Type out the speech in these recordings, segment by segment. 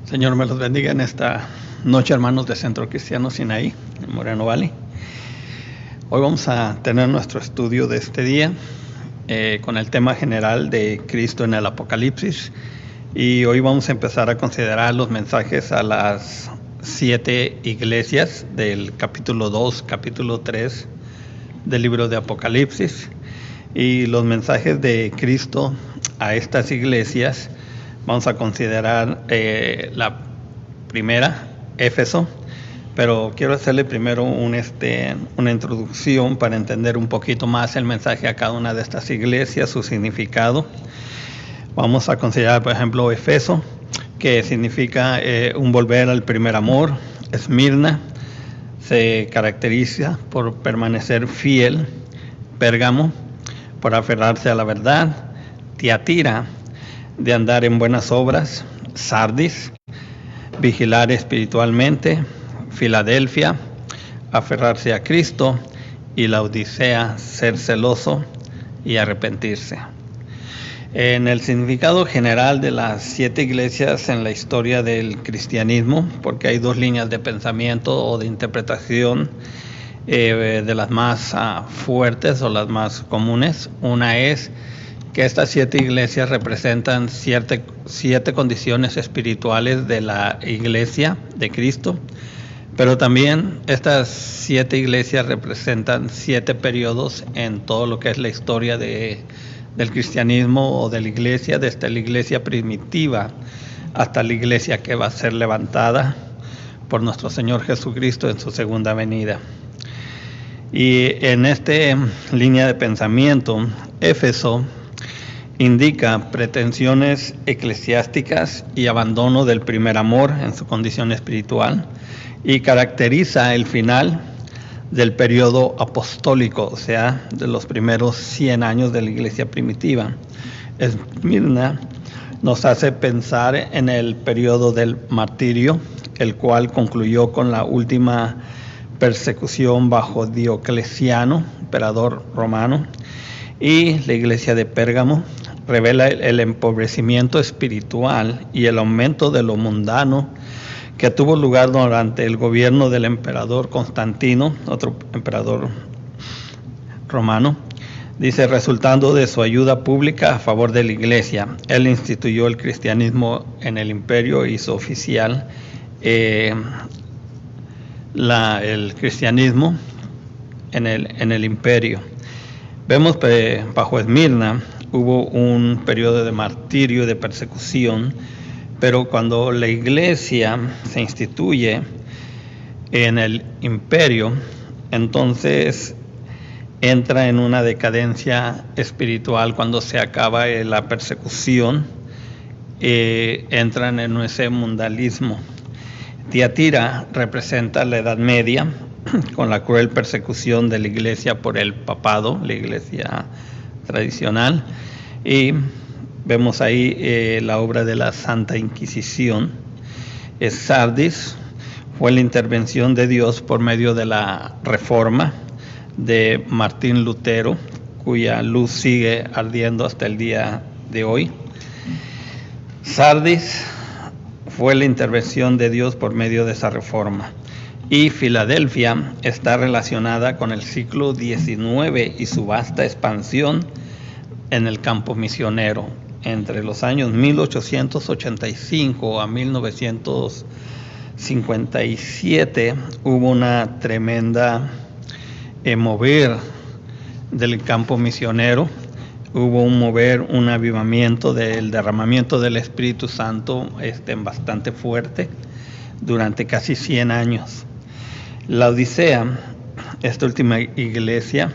Señor me los bendiga en esta noche, hermanos de Centro Cristiano Sinaí, en Moreno Valley. Hoy vamos a tener nuestro estudio de este día con el tema general de Cristo en el Apocalipsis. Y hoy vamos a empezar a considerar los mensajes a las 7 iglesias del capítulo 2, capítulo 3 del libro de Apocalipsis. Y los mensajes de Cristo a estas iglesias, vamos a considerar la primera, Éfeso, pero quiero hacerle primero una introducción para entender un poquito más el mensaje a cada una de estas iglesias, su significado. Vamos a considerar, por ejemplo, Éfeso, que significa un volver al primer amor. Esmirna se caracteriza por permanecer fiel. Pérgamo, por aferrarse a la verdad. Tiatira, de andar en buenas obras. Sardis, vigilar espiritualmente. Filadelfia, aferrarse a Cristo. Y Laodicea, ser celoso y arrepentirse. En el significado general de las 7 iglesias en la historia del cristianismo, porque hay 2 líneas de pensamiento o de interpretación de las más fuertes o las más comunes. Una es que estas 7 iglesias representan 7 condiciones espirituales de la iglesia de Cristo, pero también estas 7 iglesias representan 7 periodos en todo lo que es la historia del cristianismo o de la iglesia, desde la iglesia primitiva hasta la iglesia que va a ser levantada por nuestro Señor Jesucristo en su segunda venida. Y en esta línea de pensamiento, Éfeso indica pretensiones eclesiásticas y abandono del primer amor en su condición espiritual, y caracteriza el final del periodo apostólico, o sea, de los primeros 100 años de la iglesia primitiva. Esmirna nos hace pensar en el periodo del martirio, el cual concluyó con la última persecución bajo Diocleciano, emperador romano. Y la iglesia de Pérgamo revela el empobrecimiento espiritual y el aumento de lo mundano que tuvo lugar durante el gobierno del emperador Constantino, otro emperador romano. Dice, resultando de su ayuda pública a favor de la iglesia, él instituyó el cristianismo en el imperio, hizo oficial el cristianismo en el imperio. Vemos que bajo Esmirna hubo un periodo de martirio, de persecución, pero cuando la iglesia se instituye en el imperio, entonces entra en una decadencia espiritual. Cuando se acaba la persecución, entran en ese mundialismo. Tiatira representa la Edad Media, con la cruel persecución de la iglesia por el papado, la iglesia tradicional, y vemos ahí la obra de la Santa Inquisición. Sardis fue la intervención de Dios por medio de la Reforma de Martín Lutero, cuya luz sigue ardiendo hasta el día de hoy. Sardis fue la intervención de Dios por medio de esa reforma. Y Filadelfia está relacionada con el siglo XIX y su vasta expansión en el campo misionero. Entre los años 1885 a 1957 hubo una tremenda mover del campo misionero. Hubo un mover, un avivamiento del derramamiento del Espíritu Santo bastante fuerte durante casi 100 años. La Odisea, esta última iglesia,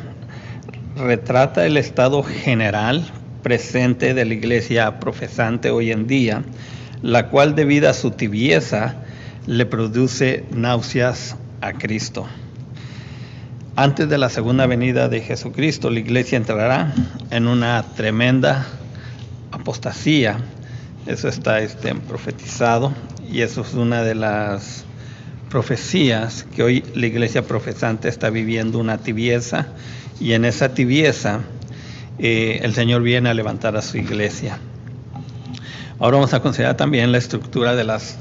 retrata el estado general presente de la iglesia profesante hoy en día, la cual debido a su tibieza le produce náuseas a Cristo. Antes de la segunda venida de Jesucristo, la iglesia entrará en una tremenda apostasía. Eso está profetizado, y eso es una de las profecías que hoy la iglesia profesante está viviendo, una tibieza, y en esa tibieza el Señor viene a levantar a su iglesia. Ahora vamos a considerar también la estructura de las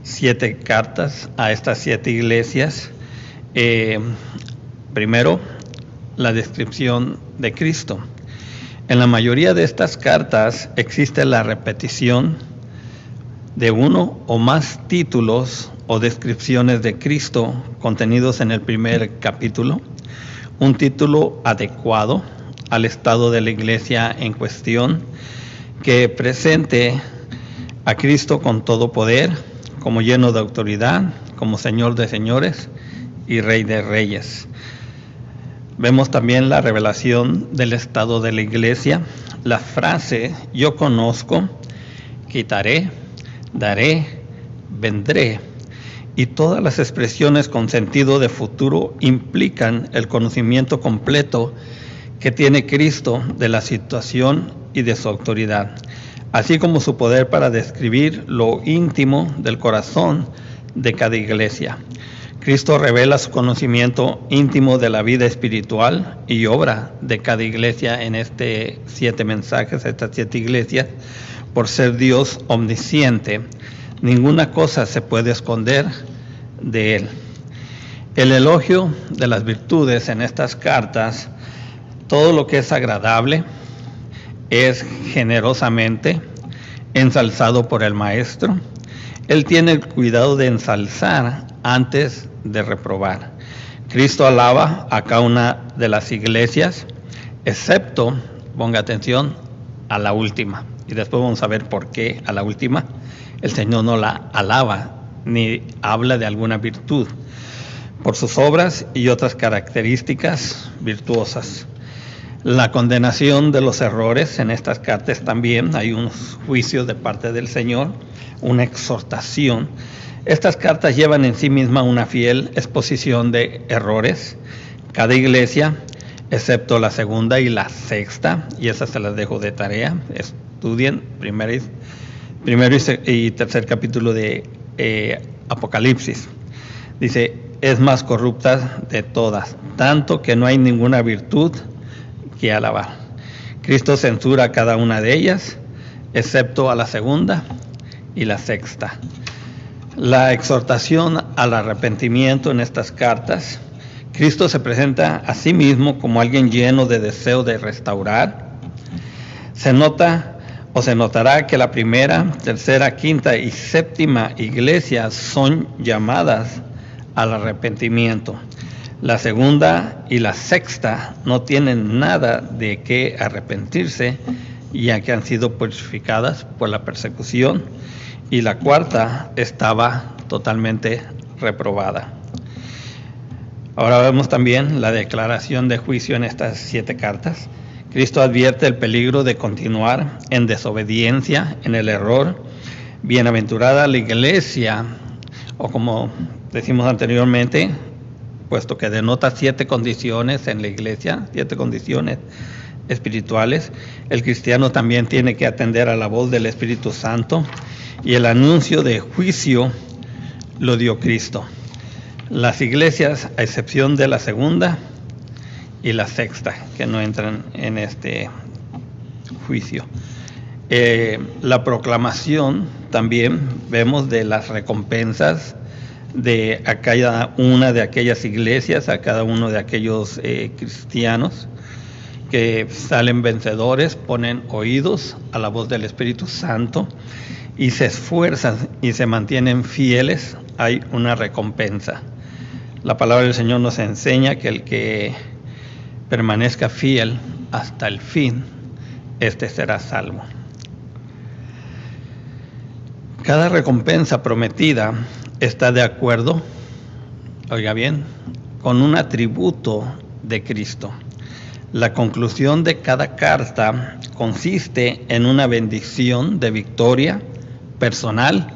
7 cartas a estas 7 iglesias. Primero, la descripción de Cristo. En la mayoría de estas cartas existe la repetición de uno o más títulos o descripciones de Cristo contenidos en el primer capítulo, un título adecuado al estado de la iglesia en cuestión, que presente a Cristo con todo poder, como lleno de autoridad, como Señor de señores y Rey de reyes. Vemos también la revelación del estado de la iglesia, la frase "yo conozco", "quitaré", "daré", "vendré", y todas las expresiones con sentido de futuro implican el conocimiento completo que tiene Cristo de la situación y de su autoridad, así como su poder para describir lo íntimo del corazón de cada iglesia. Cristo revela su conocimiento íntimo de la vida espiritual y obra de cada iglesia en estos 7 mensajes, estas 7 iglesias. Por ser Dios omnisciente, ninguna cosa se puede esconder de Él. El elogio de las virtudes en estas cartas, todo lo que es agradable, es generosamente ensalzado por el Maestro. Él tiene el cuidado de ensalzar antes de reprobar. Cristo alaba a cada una de las iglesias, excepto, ponga atención, a la última. Y después vamos a ver por qué a la última el Señor no la alaba ni habla de alguna virtud, por sus obras y otras características virtuosas. La condenación de los errores en estas cartas también, hay un juicio de parte del Señor, una exhortación. Estas cartas llevan en sí misma una fiel exposición de errores. Cada iglesia, excepto la segunda y la sexta, y esas se las dejo de tarea, estudien primero y tercer capítulo de Apocalipsis. Dice, es más corrupta de todas, tanto que no hay ninguna virtud que alabar. Cristo censura a cada una de ellas, excepto a la segunda y la sexta. La exhortación al arrepentimiento en estas cartas, Cristo se presenta a sí mismo como alguien lleno de deseo de restaurar. Se notará que la primera, tercera, quinta y séptima iglesias son llamadas al arrepentimiento. La segunda y la sexta no tienen nada de qué arrepentirse, ya que han sido purificadas por la persecución, y la cuarta estaba totalmente reprobada. Ahora vemos también la declaración de juicio en estas 7 cartas. Cristo advierte el peligro de continuar en desobediencia, en el error. Bienaventurada la iglesia, o como decimos anteriormente, puesto que denota 7 condiciones en la iglesia, 7 condiciones espirituales, el cristiano también tiene que atender a la voz del Espíritu Santo, y el anuncio de juicio lo dio Cristo. Las iglesias, a excepción de la segunda y la sexta, que no entran en este juicio. La proclamación también vemos de las recompensas de a cada una de aquellas iglesias, a cada uno de aquellos cristianos que salen vencedores, ponen oídos a la voz del Espíritu Santo y se esfuerzan y se mantienen fieles. Hay una recompensa. La palabra del Señor nos enseña que el que permanezca fiel hasta el fin, este será salvo. Cada recompensa prometida está de acuerdo, oiga bien, con un atributo de Cristo. La conclusión de cada carta consiste en una bendición de victoria personal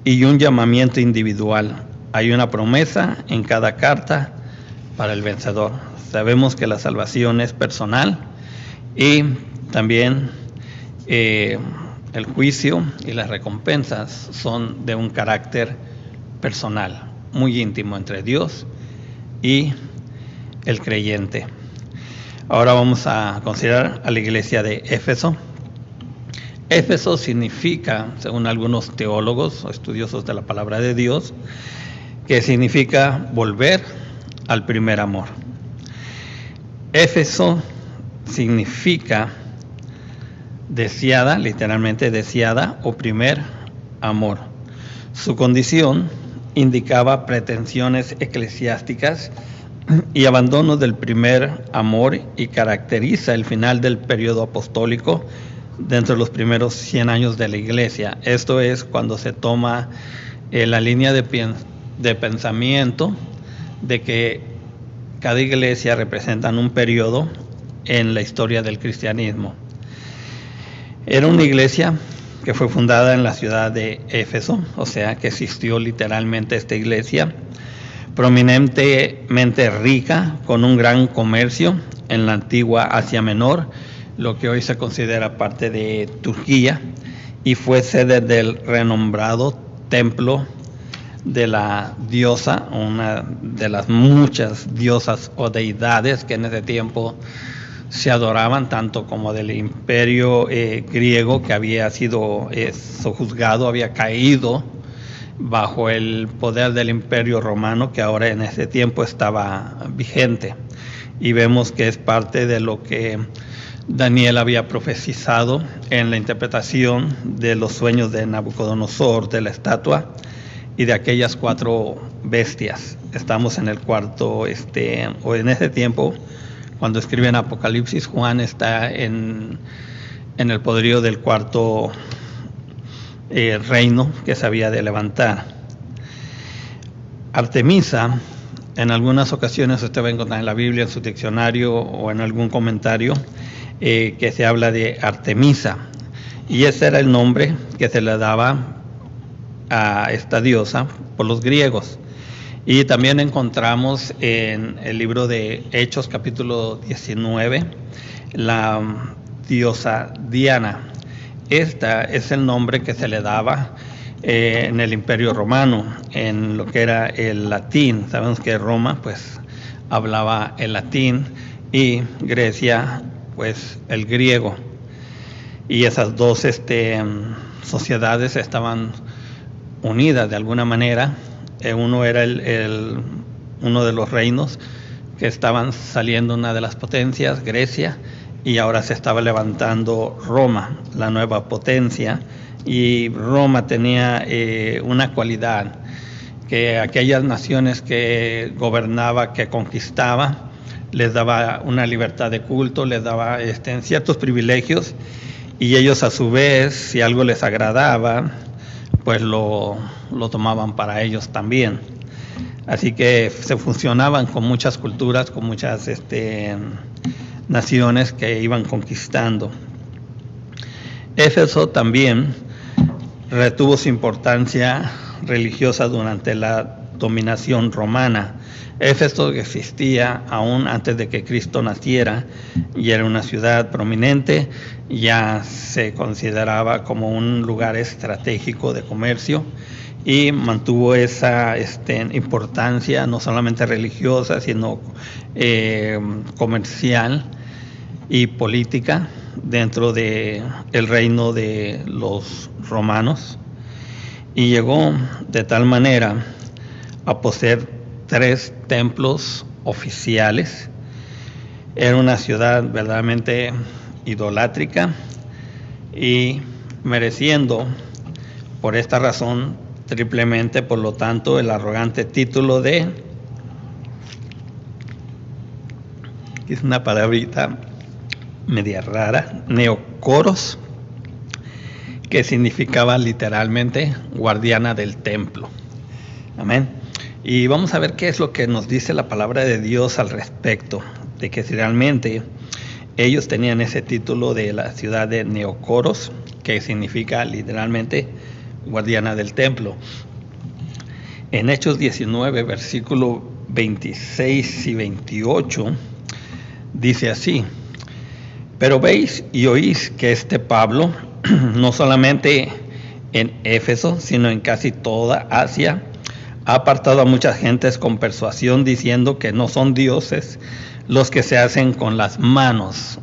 y un llamamiento individual. Hay una promesa en cada carta para el vencedor. Sabemos que la salvación es personal y también el juicio y las recompensas son de un carácter personal, muy íntimo entre Dios y el creyente. Ahora vamos a considerar a la iglesia de Éfeso. Éfeso significa, según algunos teólogos o estudiosos de la palabra de Dios, que significa volver al primer amor. Éfeso significa deseada, literalmente deseada, o primer amor. Su condición indicaba pretensiones eclesiásticas y abandono del primer amor, y caracteriza el final del periodo apostólico dentro de los primeros 100 años de la Iglesia. Esto es cuando se toma la línea de pensamiento de que cada iglesia representa un periodo en la historia del cristianismo. Era una iglesia que fue fundada en la ciudad de Éfeso, o sea que existió literalmente esta iglesia, prominentemente rica, con un gran comercio en la antigua Asia Menor, lo que hoy se considera parte de Turquía, y fue sede del renombrado templo de la diosa, una de las muchas diosas o deidades que en ese tiempo se adoraban, tanto como del imperio griego, que había sido sojuzgado, había caído bajo el poder del imperio romano, que ahora en ese tiempo estaba vigente. Y vemos que es parte de lo que Daniel había profetizado en la interpretación de los sueños de Nabucodonosor, de la estatua y de aquellas 4 bestias. Estamos en el cuarto, o en ese tiempo, cuando escriben Apocalipsis, Juan está en el poderío del cuarto reino que se había de levantar. Artemisa, en algunas ocasiones usted va a encontrar en la Biblia, en su diccionario o en algún comentario, que se habla de Artemisa, y ese era el nombre que se le daba a esta diosa por los griegos. Y también encontramos en el libro de Hechos, capítulo 19, la diosa Diana. Esta es el nombre que se le daba en el Imperio Romano, en lo que era el latín. Sabemos que Roma pues hablaba el latín y Grecia pues el griego, y esas dos sociedades estaban unidas de alguna manera. Uno era uno de los reinos que estaban saliendo, una de las potencias, Grecia, y ahora se estaba levantando Roma, la nueva potencia. Y Roma tenía una cualidad, que aquellas naciones que gobernaba, que conquistaba, les daba una libertad de culto, les daba ciertos privilegios, y ellos a su vez, si algo les agradaba, pues lo tomaban para ellos también. Así que se fusionaban con muchas culturas, con muchas naciones que iban conquistando. Éfeso también retuvo su importancia religiosa durante la dominación romana. Éfeso existía aún antes de que Cristo naciera y era una ciudad prominente, ya se consideraba como un lugar estratégico de comercio, y mantuvo esa importancia no solamente religiosa, sino comercial y política dentro del reino de los romanos, y llegó de tal manera a poseer 3 templos oficiales. Era una ciudad verdaderamente idolátrica, y mereciendo por esta razón triplemente, por lo tanto, el arrogante título de, es una palabrita media rara, Neocoros, que significaba literalmente guardiana del templo. Amén. Y vamos a ver qué es lo que nos dice la palabra de Dios al respecto, de que si realmente ellos tenían ese título de la ciudad de Neocoros, que significa literalmente guardiana del templo. En Hechos 19, versículo 26 y 28, dice así: pero veis y oís que Pablo, no solamente en Éfeso, sino en casi toda Asia, ha apartado a muchas gentes con persuasión, diciendo que no son dioses los que se hacen con las manos.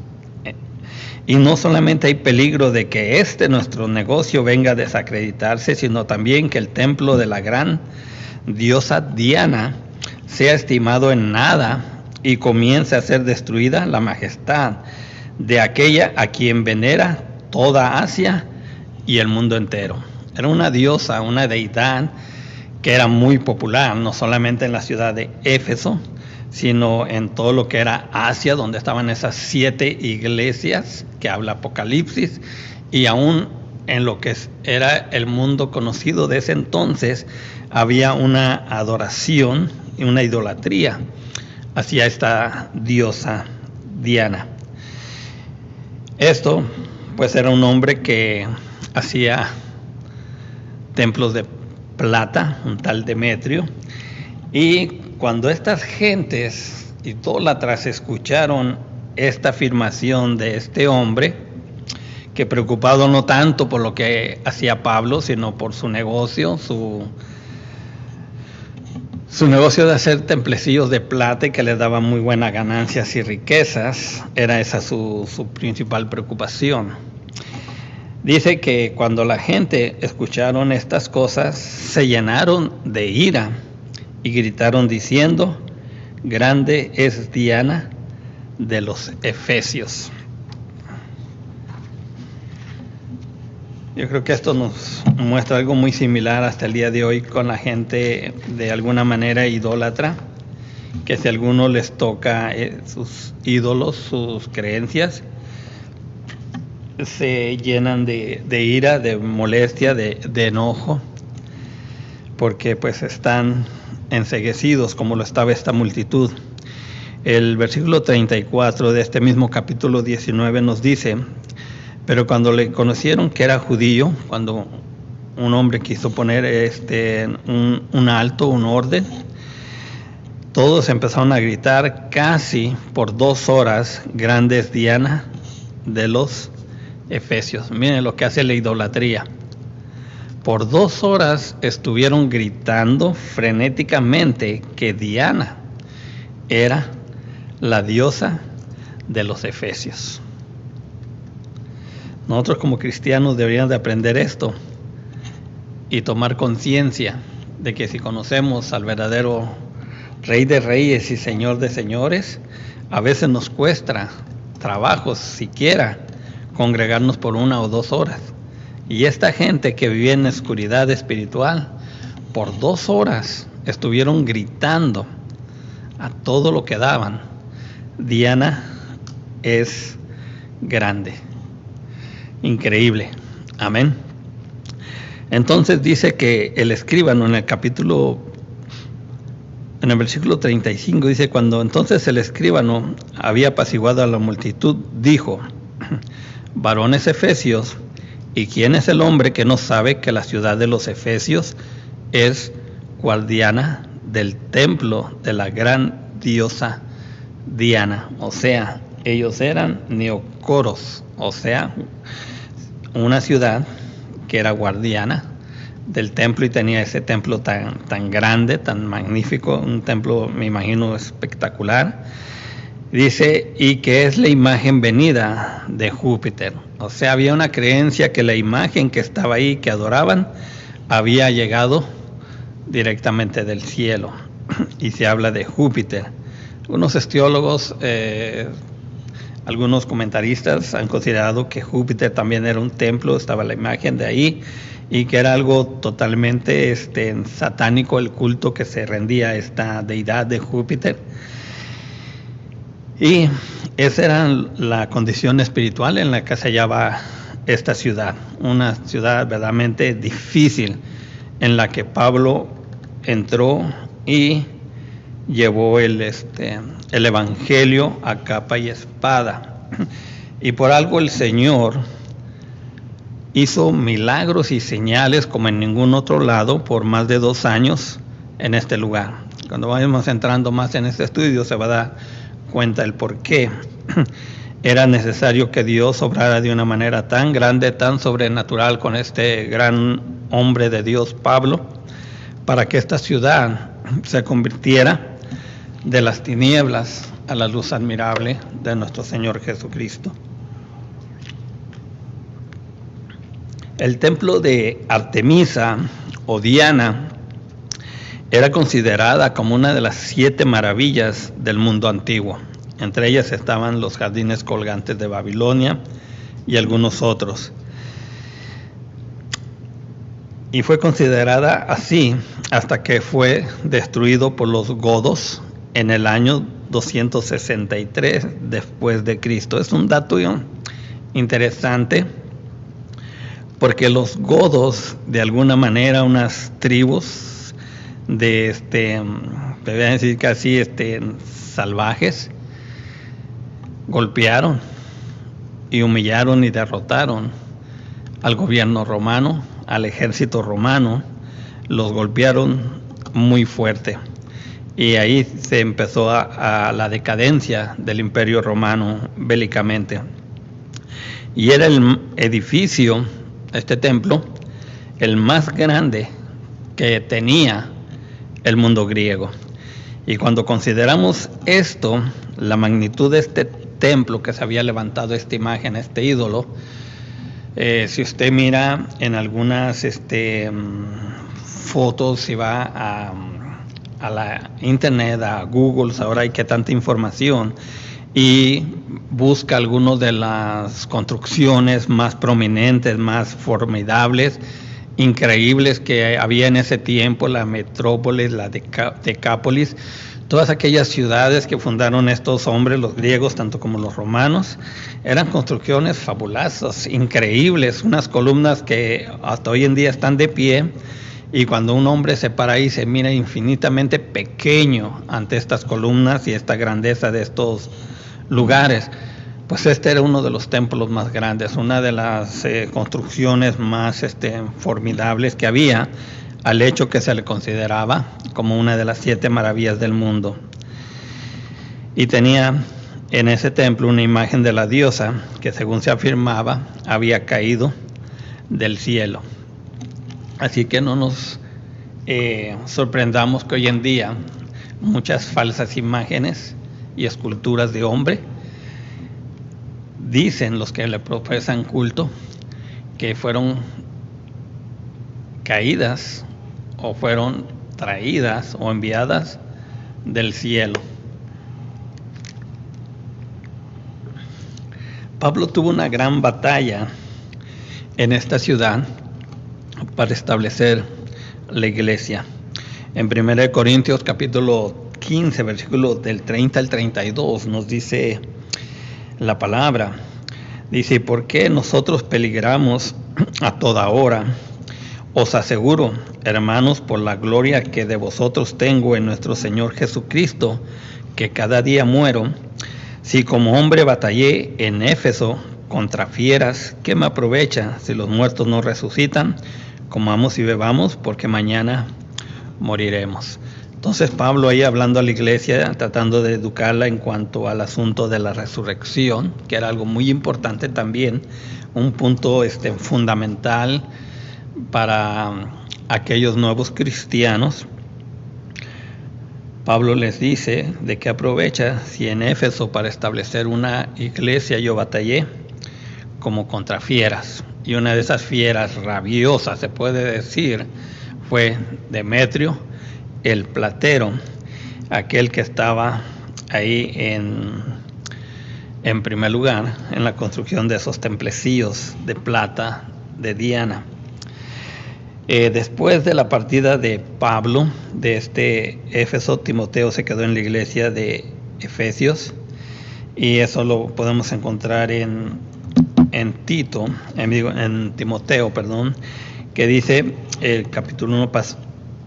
Y no solamente hay peligro de que nuestro negocio venga a desacreditarse, sino también que el templo de la gran diosa Diana sea estimado en nada y comience a ser destruida la majestad de aquella a quien venera toda Asia y el mundo entero. Era una diosa, una deidad que era muy popular, no solamente en la ciudad de Éfeso, sino en todo lo que era Asia, donde estaban esas 7 iglesias que habla Apocalipsis, y aún en lo que era el mundo conocido de ese entonces, había una adoración y una idolatría hacia esta diosa Diana. Esto, pues, era un hombre que hacía templos de plata, un tal Demetrio, y cuando estas gentes idólatras escucharon esta afirmación de este hombre, que preocupado no tanto por lo que hacía Pablo, sino por su negocio, su negocio de hacer templecillos de plata y que les daba muy buenas ganancias y riquezas, era esa su principal preocupación. Dice que cuando la gente escucharon estas cosas, se llenaron de ira y gritaron diciendo: grande es Diana de los Efesios. Yo creo que esto nos muestra algo muy similar hasta el día de hoy con la gente de alguna manera idólatra, que si a alguno les toca sus ídolos, sus creencias, se llenan de ira, de molestia, de enojo, porque pues están enceguecidos como lo estaba esta multitud. El versículo 34 de este mismo capítulo 19 nos dice: pero cuando le conocieron que era judío, cuando un hombre quiso poner un alto, un orden, todos empezaron a gritar casi por 2 horas: grande es Diana de los Efesios. Miren lo que hace la idolatría. Por 2 horas estuvieron gritando frenéticamente que Diana era la diosa de los Efesios. Nosotros como cristianos deberíamos de aprender esto y tomar conciencia de que si conocemos al verdadero Rey de Reyes y Señor de Señores, a veces nos cuesta trabajo siquiera congregarnos por 1 o 2 horas. Y esta gente que vivía en oscuridad espiritual, por 2 horas estuvieron gritando a todo lo que daban: Diana es grande. Increíble. Amén. Entonces dice que el escribano en el versículo 35 dice: cuando entonces el escribano había apaciguado a la multitud, dijo: varones efesios, ¿y quién es el hombre que no sabe que la ciudad de los Efesios es guardiana del templo de la gran diosa Diana? O sea, ellos eran neocoros, o sea, una ciudad que era guardiana del templo y tenía ese templo tan grande, tan magnífico, un templo, me imagino, espectacular. Dice, y que es la imagen venida de Júpiter. O sea, había una creencia que la imagen que estaba ahí, que adoraban, había llegado directamente del cielo. Y se habla de Júpiter. Algunos teólogos, algunos comentaristas han considerado que Júpiter también era un templo, estaba la imagen de ahí, y que era algo totalmente satánico el culto que se rendía a esta deidad de Júpiter. Y esa era la condición espiritual en la que se hallaba esta ciudad, una ciudad verdaderamente difícil, en la que Pablo entró y llevó el evangelio a capa y espada. Y por algo el Señor hizo milagros y señales como en ningún otro lado por más de 2 años en este lugar. Cuando vayamos entrando más en este estudio se va a dar cuenta el por qué era necesario que Dios obrara de una manera tan grande, tan sobrenatural con este gran hombre de Dios, Pablo, para que esta ciudad se convirtiera de las tinieblas a la luz admirable de nuestro Señor Jesucristo. El templo de Artemisa o Diana era considerada como una de las 7 maravillas del mundo antiguo. Entre ellas estaban los jardines colgantes de Babilonia y algunos otros. Y fue considerada así hasta que fue destruido por los godos en el año 263 después de Cristo. Es un dato interesante porque los godos, de alguna manera, unas tribus de te voy a decir casi salvajes, golpearon y humillaron y derrotaron al gobierno romano, al ejército romano. Los golpearon muy fuerte y ahí se empezó a la decadencia del imperio romano bélicamente. Y era el edificio, este templo, el más grande que tenía el mundo griego. Y cuando consideramos esto, la magnitud de este templo que se había levantado, esta imagen, este ídolo, si usted mira en algunas fotos, si va a la internet, a Google, ahora hay que tanta información, y busca algunas de las construcciones más prominentes, más formidables, increíbles que había en ese tiempo, la metrópolis, la Decápolis, todas aquellas ciudades que fundaron estos hombres, los griegos, tanto como los romanos, eran construcciones fabulosas, increíbles, unas columnas que hasta hoy en día están de pie, y cuando un hombre se para ahí se mira infinitamente pequeño ante estas columnas y esta grandeza de estos lugares. Pues este era uno de los templos más grandes, una de las construcciones más formidables que había, al hecho que se le consideraba como una de las 7 maravillas del mundo. Y tenía en ese templo una imagen de la diosa que, según se afirmaba, había caído del cielo. Así que no nos sorprendamos que hoy en día muchas falsas imágenes y esculturas de hombre, dicen los que le profesan culto, que fueron caídas o fueron traídas o enviadas del cielo. Pablo tuvo una gran batalla en esta ciudad para establecer la iglesia. En 1 Corintios capítulo 15, versículos del 30 al 32, nos dice la palabra. Dice: ¿por qué nosotros peligramos a toda hora? Os aseguro, hermanos, por la gloria que de vosotros tengo en nuestro Señor Jesucristo, que cada día muero. Si como hombre batallé en Éfeso contra fieras, ¿qué me aprovecha si los muertos no resucitan? Comamos y bebamos, porque mañana moriremos. Entonces Pablo ahí hablando a la iglesia, tratando de educarla en cuanto al asunto de la resurrección, que era algo muy importante también, un punto fundamental para aquellos nuevos cristianos. Pablo les dice de qué aprovecha si en Éfeso para establecer una iglesia yo batallé como contra fieras. Y una de esas fieras rabiosas, se puede decir, fue Demetrio, el platero, aquel que estaba ahí en primer lugar en la construcción de esos templecillos de plata de Diana. Después de la partida de Pablo de Éfeso, Timoteo se quedó en la iglesia de Efesios, y eso lo podemos encontrar en Timoteo, que dice el capítulo 1,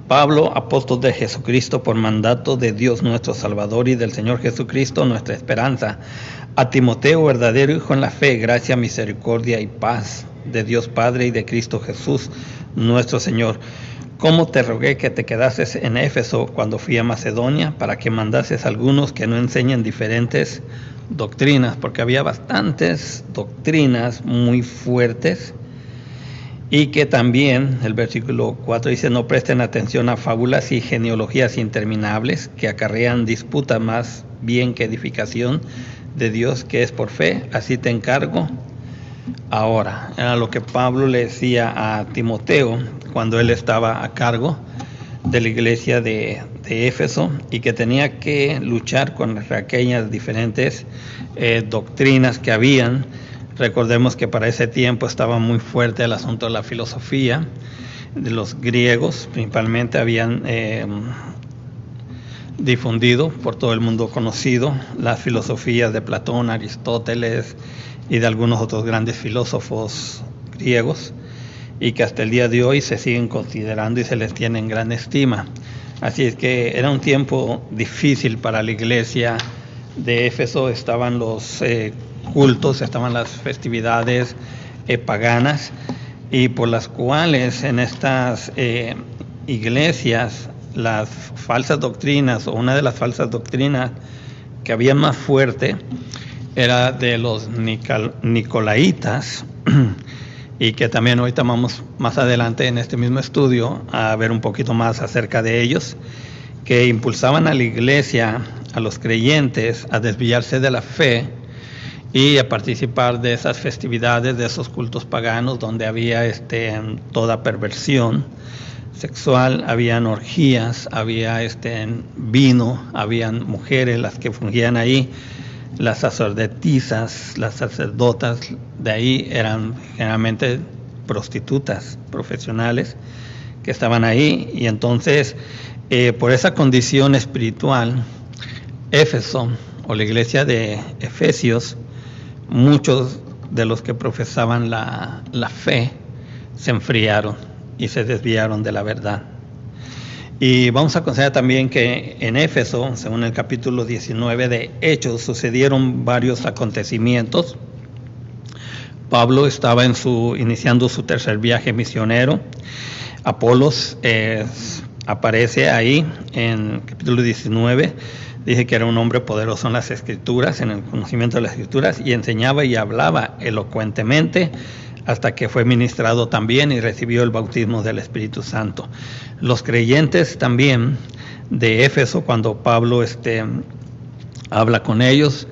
Pablo, apóstol de Jesucristo, por mandato de Dios nuestro Salvador y del Señor Jesucristo, nuestra esperanza, a Timoteo, verdadero hijo en la fe, gracia, misericordia y paz de Dios Padre y de Cristo Jesús, nuestro Señor. ¿Cómo te rogué que te quedases en Éfeso cuando fui a Macedonia, para que mandases a algunos que no enseñen diferentes doctrinas? Porque había bastantes doctrinas muy fuertes, y que también el versículo 4 dice: no presten atención a fábulas y genealogías interminables que acarrean disputa más bien que edificación de Dios, que es por fe. Así te encargo ahora. Era lo que Pablo le decía a Timoteo cuando él estaba a cargo de la iglesia de Éfeso, y que tenía que luchar con aquellas diferentes doctrinas que habían. Recordemos que para ese tiempo estaba muy fuerte el asunto de la filosofía. De los griegos principalmente habían difundido por todo el mundo conocido las filosofías de Platón, Aristóteles y de algunos otros grandes filósofos griegos, y que hasta el día de hoy se siguen considerando y se les tiene en gran estima. Así es que era un tiempo difícil para la iglesia de Éfeso. Estaban los cultos, estaban las festividades paganas, y por las cuales en estas iglesias las falsas doctrinas, o una de las falsas doctrinas que había más fuerte, era de los nicolaitas, y que también ahorita vamos más adelante en este mismo estudio a ver un poquito más acerca de ellos, que impulsaban a la iglesia, a los creyentes, a desviarse de la fe y a participar de esas festividades, de esos cultos paganos donde había toda perversión sexual, habían orgías, había vino, habían mujeres las que fungían ahí, las sacerdotisas, las sacerdotas de ahí eran generalmente prostitutas profesionales que estaban ahí. Y entonces por esa condición espiritual, Éfeso, o la iglesia de Efesios, muchos de los que profesaban la fe se enfriaron y se desviaron de la verdad. Y vamos a considerar también que en Éfeso, según el capítulo 19 de Hechos, sucedieron varios acontecimientos. Pablo estaba iniciando su tercer viaje misionero. Apolos aparece ahí en el capítulo 19. Dice que era un hombre poderoso en las Escrituras, en el conocimiento de las Escrituras, y enseñaba y hablaba elocuentemente, hasta que fue ministrado también y recibió el bautismo del Espíritu Santo. Los creyentes también de Éfeso, cuando Pablo habla con ellos,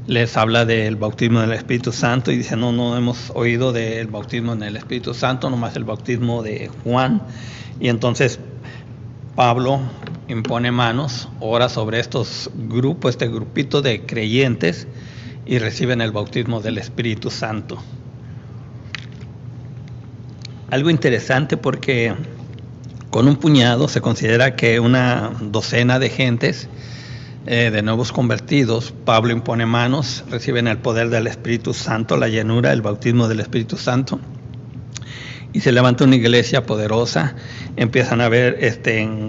les habla del bautismo del Espíritu Santo, y dice, no hemos oído del bautismo en el Espíritu Santo, nomás el bautismo de Juan. Y entonces Pablo impone manos, ora sobre estos grupos, este grupito de creyentes, y reciben el bautismo del Espíritu Santo. Algo interesante, porque con un puñado se considera que una docena de gentes, de nuevos convertidos, Pablo impone manos, reciben el poder del Espíritu Santo, la llenura, el bautismo del Espíritu Santo, y se levanta una iglesia poderosa. Empiezan a haber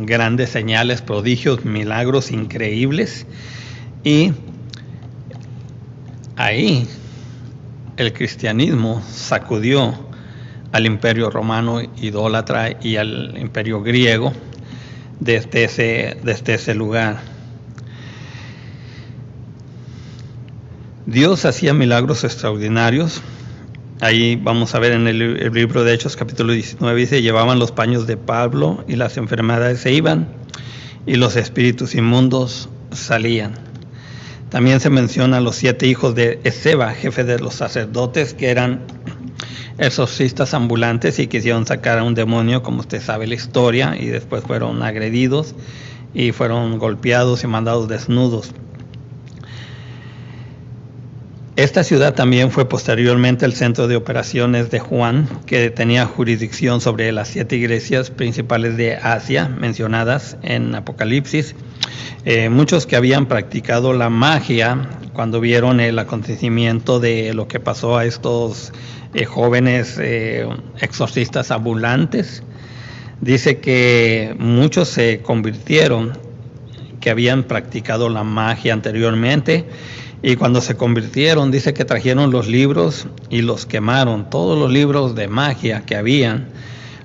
grandes señales, prodigios, milagros increíbles, y ahí el cristianismo sacudió al imperio romano idólatra y al imperio griego desde ese lugar. Dios hacía milagros extraordinarios. Ahí vamos a ver en el libro de Hechos, capítulo 19, dice, llevaban los paños de Pablo y las enfermedades se iban y los espíritus inmundos salían. También se menciona los 7 hijos de Esceva, jefe de los sacerdotes, que eran exorcistas ambulantes y quisieron sacar a un demonio, como usted sabe la historia, y después fueron agredidos y fueron golpeados y mandados desnudos. Esta ciudad también fue posteriormente el centro de operaciones de Juan, que tenía jurisdicción sobre las 7 iglesias principales de Asia mencionadas en Apocalipsis. Muchos que habían practicado la magia, cuando vieron el acontecimiento de lo que pasó a estos jóvenes exorcistas ambulantes, dice que muchos se convirtieron, que habían practicado la magia anteriormente, y cuando se convirtieron, dice que trajeron los libros y los quemaron. Todos los libros de magia que habían,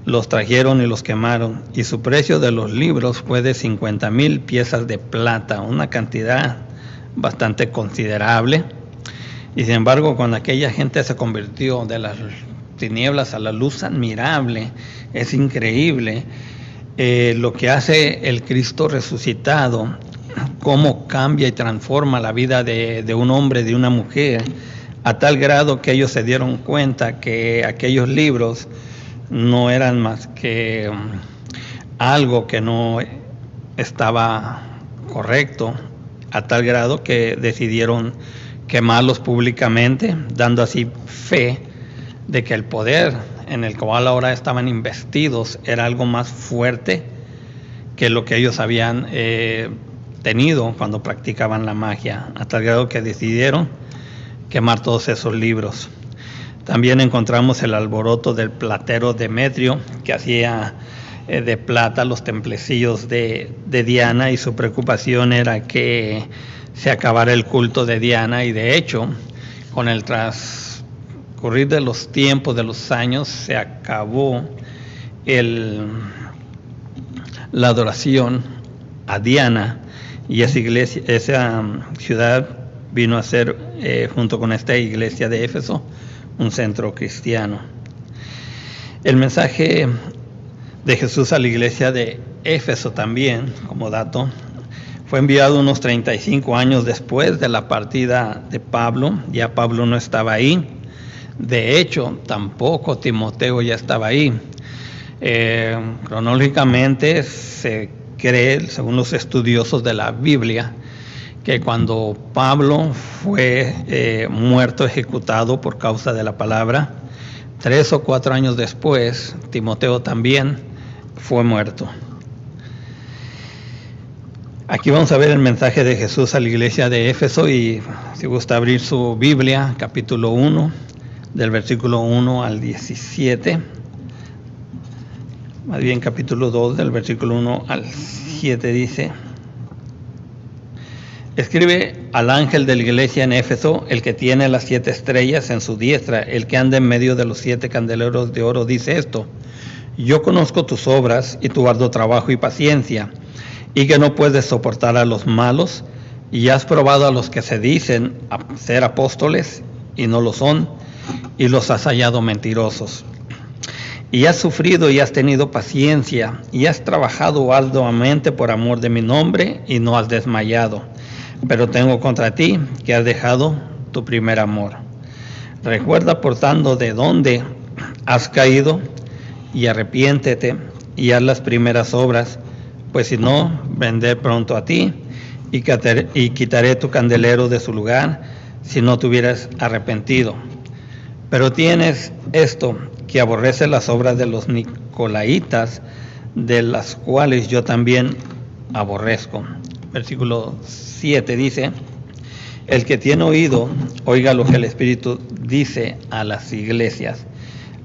los trajeron y los quemaron, y su precio de los libros fue de 50,000 piezas de plata, una cantidad bastante considerable. Y sin embargo, cuando aquella gente se convirtió de las tinieblas a la luz admirable, es increíble lo que hace el Cristo resucitado, cómo cambia y transforma la vida de un hombre, de una mujer, a tal grado que ellos se dieron cuenta que aquellos libros no eran más que algo que no estaba correcto, a tal grado que decidieron quemarlos públicamente, dando así fe de que el poder en el cual ahora estaban investidos era algo más fuerte que lo que ellos habían tenido cuando practicaban la magia, a tal grado que decidieron quemar todos esos libros. También encontramos el alboroto del platero Demetrio, que hacía de plata los templecillos de Diana, y su preocupación era que se acabara el culto de Diana, y de hecho, con el transcurrir de los tiempos, de los años, se acabó la adoración a Diana, y esa ciudad vino a ser, junto con esta iglesia de Éfeso, un centro cristiano. El mensaje de Jesús a la iglesia de Éfeso también, como dato, fue enviado unos 35 años después de la partida de Pablo. Ya Pablo no estaba ahí. De hecho, tampoco Timoteo ya estaba ahí. Cronológicamente se cree, según los estudiosos de la Biblia, que cuando Pablo fue muerto, ejecutado por causa de la palabra, 3 o 4 años después, Timoteo también fue muerto. Aquí vamos a ver el mensaje de Jesús a la iglesia de Éfeso, y si gusta abrir su Biblia, capítulo 1, del versículo 1 al 17, más bien capítulo 2, del versículo 1 al 7, dice: Escribe al ángel de la iglesia en Éfeso, el que tiene las 7 estrellas en su diestra, el que anda en medio de los 7 candeleros de oro, dice esto: Yo conozco tus obras y tu arduo trabajo y paciencia, y que no puedes soportar a los malos, y has probado a los que se dicen ser apóstoles y no lo son, y los has hallado mentirosos. Y has sufrido y has tenido paciencia, y has trabajado arduamente por amor de mi nombre, y no has desmayado. Pero tengo contra ti que has dejado tu primer amor. Recuerda, por tanto, de dónde has caído, y arrepiéntete, y haz las primeras obras, pues si no, vendré pronto a ti, y quitaré tu candelero de su lugar, si no te hubieras arrepentido. Pero tienes esto, que aborrece las obras de los nicolaitas, de las cuales yo también aborrezco. Versículo 7 dice: El que tiene oído, oiga lo que el Espíritu dice a las iglesias.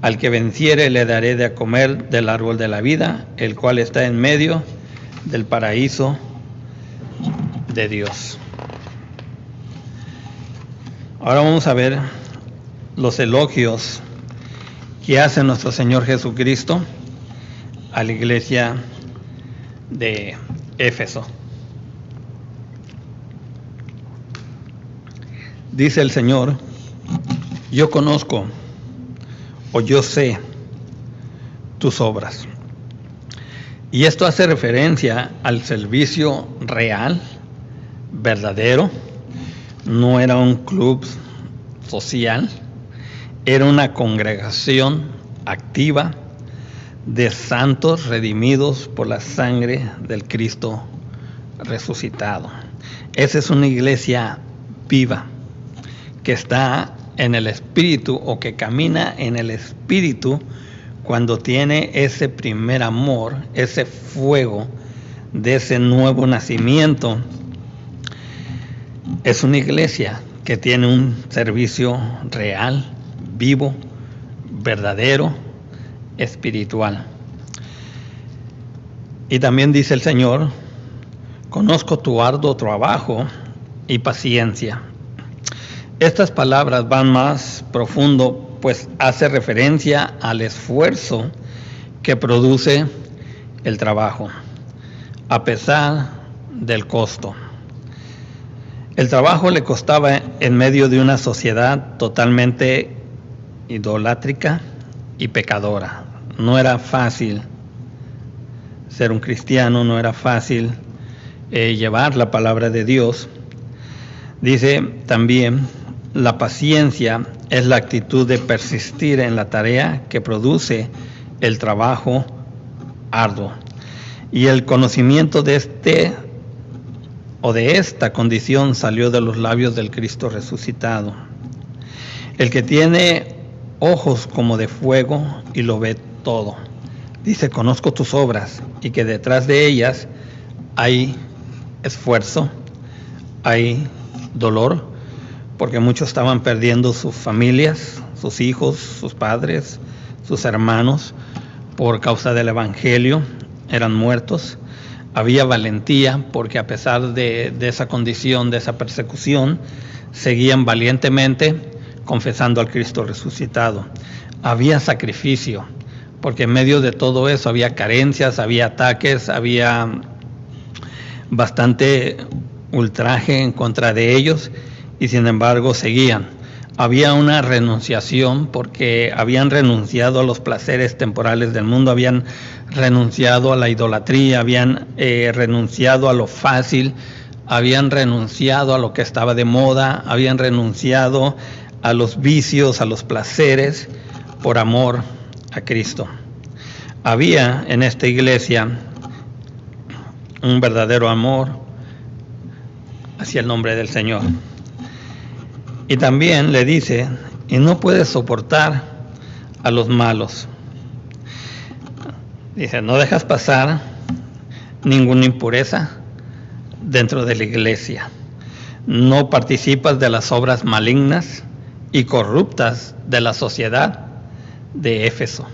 Al que venciere le daré de comer del árbol de la vida, el cual está en medio del paraíso de Dios. Ahora vamos a ver los elogios que hace nuestro Señor Jesucristo a la iglesia de Éfeso. Dice el Señor: Yo conozco, o yo sé, tus obras. Y esto hace referencia al servicio real, verdadero. No era un club social, era una congregación activa de santos redimidos por la sangre del Cristo resucitado. Esa es una iglesia viva, que está en el Espíritu, o que camina en el Espíritu, cuando tiene ese primer amor, ese fuego de ese nuevo nacimiento. Es una iglesia que tiene un servicio real, vivo, verdadero, espiritual. Y también dice el Señor: Conozco tu arduo trabajo y paciencia. Estas palabras van más profundo, pues hace referencia al esfuerzo que produce el trabajo, a pesar del costo. El trabajo le costaba en medio de una sociedad totalmente idolátrica y pecadora. No era fácil ser un cristiano, no era fácil llevar la palabra de Dios. Dice también La paciencia es la actitud de persistir en la tarea que produce el trabajo arduo. Y el conocimiento de esta condición salió de los labios del Cristo resucitado. El que tiene ojos como de fuego y lo ve todo. Dice, conozco tus obras y que detrás de ellas hay esfuerzo, hay dolor, porque muchos estaban perdiendo sus familias, sus hijos, sus padres, sus hermanos, por causa del Evangelio, eran muertos. Había valentía, porque a pesar de esa condición, de esa persecución, seguían valientemente confesando al Cristo resucitado. Había sacrificio, porque en medio de todo eso había carencias, había ataques, había bastante ultraje en contra de ellos, y sin embargo seguían. Había una renunciación, porque habían renunciado a los placeres temporales del mundo, habían renunciado a la idolatría, habían renunciado a lo fácil, habían renunciado a lo que estaba de moda, habían renunciado a los vicios, a los placeres, por amor a Cristo. Había en esta iglesia un verdadero amor hacia el nombre del Señor. Y también le dice, y no puedes soportar a los malos. Dice, no dejas pasar ninguna impureza dentro de la iglesia. No participas de las obras malignas y corruptas de la sociedad de Éfeso.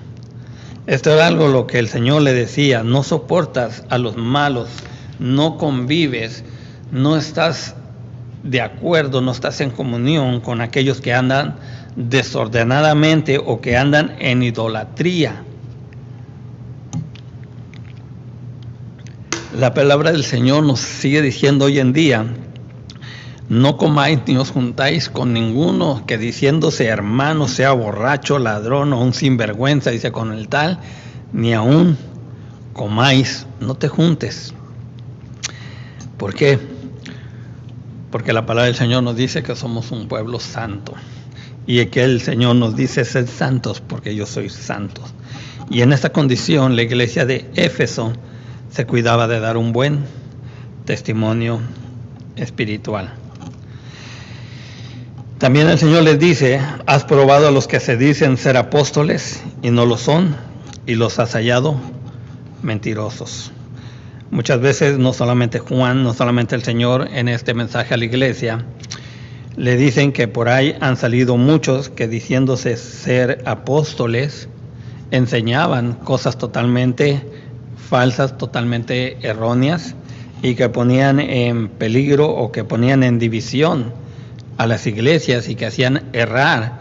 Esto era algo lo que el Señor le decía, no soportas a los malos, no convives, no estás de acuerdo, no estás en comunión con aquellos que andan desordenadamente o que andan en idolatría. La palabra del Señor nos sigue diciendo hoy en día, no comáis ni os juntáis con ninguno que diciéndose hermano sea borracho, ladrón o un sinvergüenza, dice con el tal, ni aún comáis, no te juntes. ¿Por qué? Porque la palabra del Señor nos dice que somos un pueblo santo y que el Señor nos dice sed santos porque yo soy santo. Y en esta condición la iglesia de Éfeso se cuidaba de dar un buen testimonio espiritual. También el Señor les dice, has probado a los que se dicen ser apóstoles y no lo son, y los has hallado mentirosos. Muchas veces, no solamente Juan, no solamente el Señor, en este mensaje a la iglesia, le dicen que por ahí han salido muchos que diciéndose ser apóstoles, enseñaban cosas totalmente falsas, totalmente erróneas, y que ponían en peligro o que ponían en división a las iglesias y que hacían errar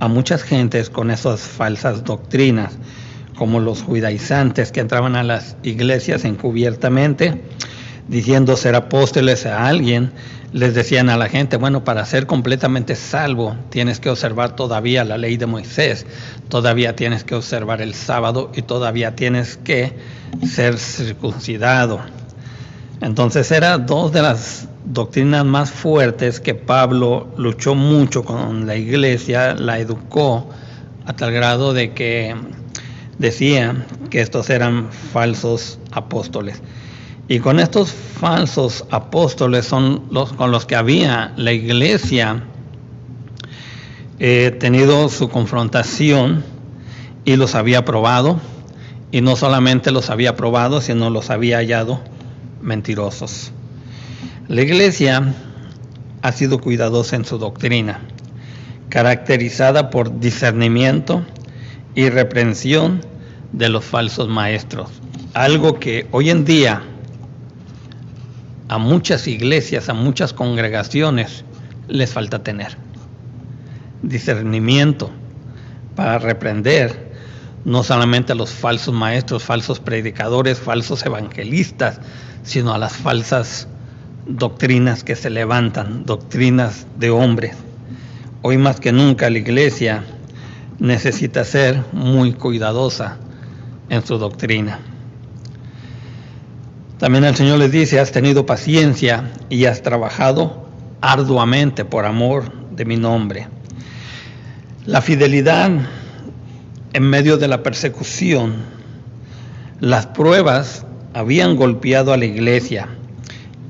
a muchas gentes con esas falsas doctrinas, como los judaizantes que entraban a las iglesias encubiertamente, diciendo ser apóstoles a alguien, les decían a la gente, bueno, para ser completamente salvo tienes que observar todavía la ley de Moisés, todavía tienes que observar el sábado y todavía tienes que ser circuncidado. Entonces eran dos de las doctrinas más fuertes que Pablo luchó mucho con la iglesia, la educó a tal grado de que decía que estos eran falsos apóstoles. Y con estos falsos apóstoles son los con los que había la iglesia tenido su confrontación y los había probado, y no solamente los había probado, sino los había hallado mentirosos. La iglesia ha sido cuidadosa en su doctrina, caracterizada por discernimiento y reprensión de los falsos maestros, algo que hoy en día a muchas iglesias, a muchas congregaciones les falta tener. Discernimiento para reprender no solamente a los falsos maestros, falsos predicadores, falsos evangelistas, sino a las falsas doctrinas que se levantan, doctrinas de hombres. Hoy más que nunca la iglesia necesita ser muy cuidadosa en su doctrina. También el Señor les dice, has tenido paciencia y has trabajado arduamente por amor de mi nombre. La fidelidad en medio de la persecución, las pruebas habían golpeado a la iglesia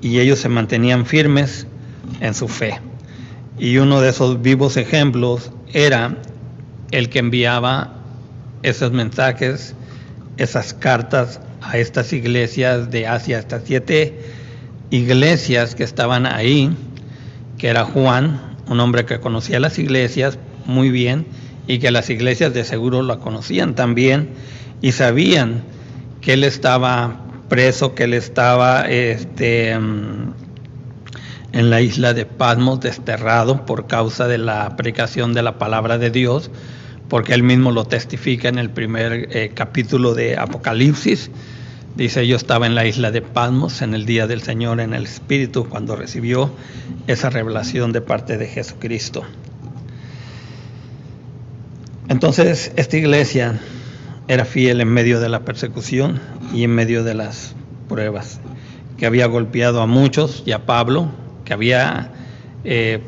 y ellos se mantenían firmes en su fe. Y uno de esos vivos ejemplos era el que enviaba esos mensajes, esas cartas a estas iglesias de Asia, estas 7 iglesias que estaban ahí, que era Juan, un hombre que conocía las iglesias muy bien y que las iglesias de seguro la conocían también y sabían que él estaba preso, que él estaba en la isla de Patmos, desterrado por causa de la predicación de la palabra de Dios, porque él mismo lo testifica en el primer capítulo de Apocalipsis. Dice, yo estaba en la isla de Patmos en el día del Señor en el Espíritu, cuando recibió esa revelación de parte de Jesucristo. Entonces, esta iglesia era fiel en medio de la persecución y en medio de las pruebas, que había golpeado a muchos y a Pablo, que había,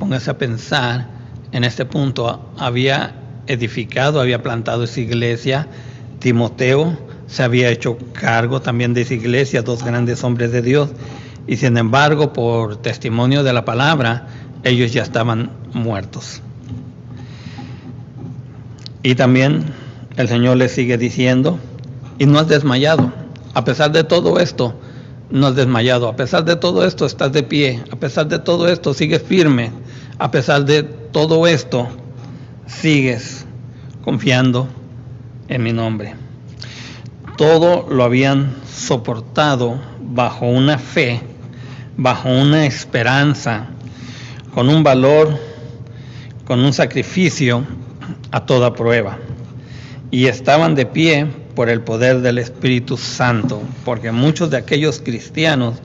póngase a pensar en este punto, había edificado, había plantado esa iglesia. Timoteo se había hecho cargo también de esa iglesia, 2 grandes hombres de Dios, y sin embargo, por testimonio de la palabra, ellos ya estaban muertos. Y también el Señor les sigue diciendo, y no has desmayado, a pesar de todo esto, no has desmayado, a pesar de todo esto estás de pie, a pesar de todo esto sigues firme, a pesar de todo esto sigues confiando en mi nombre. Todo lo habían soportado bajo una fe, bajo una esperanza, con un valor, con un sacrificio a toda prueba. Y estaban de pie por el poder del Espíritu Santo, porque muchos de aquellos cristianos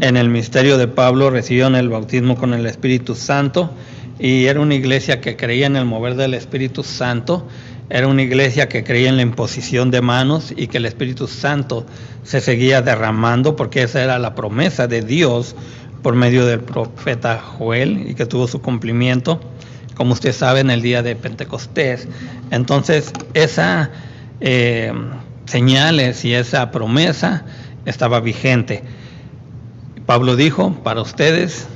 en el misterio de Pablo recibieron el bautismo con el Espíritu Santo, y era una iglesia que creía en el mover del Espíritu Santo, era una iglesia que creía en la imposición de manos y que el Espíritu Santo se seguía derramando, porque esa era la promesa de Dios por medio del profeta Joel y que tuvo su cumplimiento, como usted sabe, en el día de Pentecostés. Entonces, esas señales y esa promesa estaba vigente. Pablo dijo, para ustedes,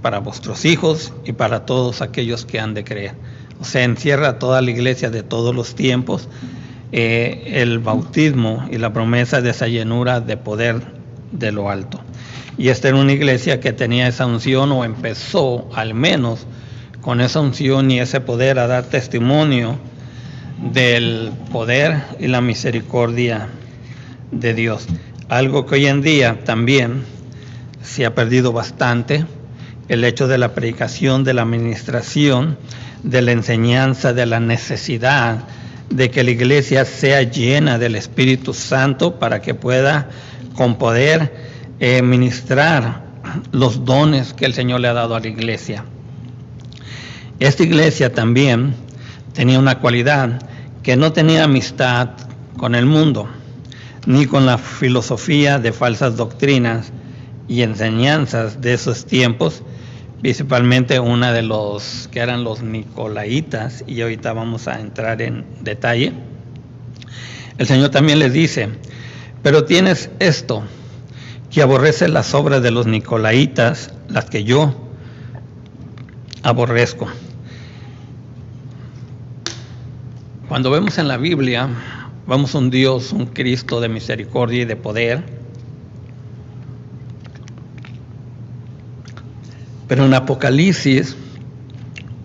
para vuestros hijos y para todos aquellos que han de creer. O sea, encierra a toda la iglesia de todos los tiempos el bautismo y la promesa de esa llenura de poder de lo alto. Y esta era una iglesia que tenía esa unción, o empezó al menos con esa unción y ese poder a dar testimonio del poder y la misericordia de Dios. Algo que hoy en día también se ha perdido bastante, el hecho de la predicación, de la administración, de la enseñanza, de la necesidad de que la iglesia sea llena del Espíritu Santo para que pueda con poder ministrar los dones que el Señor le ha dado a la iglesia. Esta iglesia también tenía una cualidad, que no tenía amistad con el mundo, ni con la filosofía de falsas doctrinas y enseñanzas de esos tiempos, principalmente una de los que eran los nicolaitas, y ahorita vamos a entrar en detalle. El Señor también les dice, pero tienes esto, que aborreces las obras de los nicolaitas, las que yo aborrezco. Cuando vemos en la Biblia, vemos un Dios, un Cristo de misericordia y de poder, pero en Apocalipsis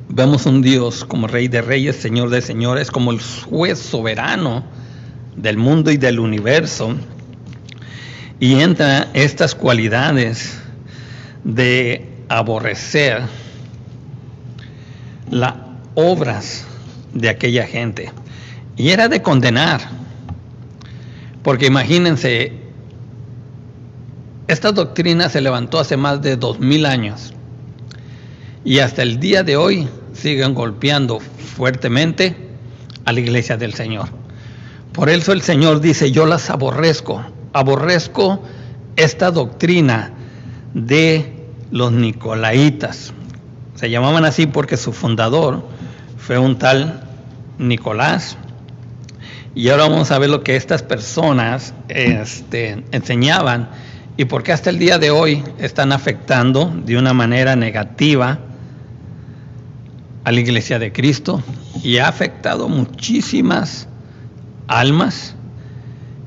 vemos un Dios como Rey de Reyes, Señor de Señores, como el juez soberano del mundo y del universo, y entra estas cualidades de aborrecer las obras de aquella gente, y era de condenar, porque imagínense, esta doctrina se levantó hace más de 2000 años y hasta el día de hoy siguen golpeando fuertemente a la iglesia del Señor. Por eso el Señor dice, yo las aborrezco esta doctrina de los nicolaitas, Se llamaban así porque su fundador fue un tal Nicolás. Y ahora vamos a ver lo que estas personas enseñaban y por qué hasta el día de hoy están afectando de una manera negativa a la Iglesia de Cristo y ha afectado muchísimas almas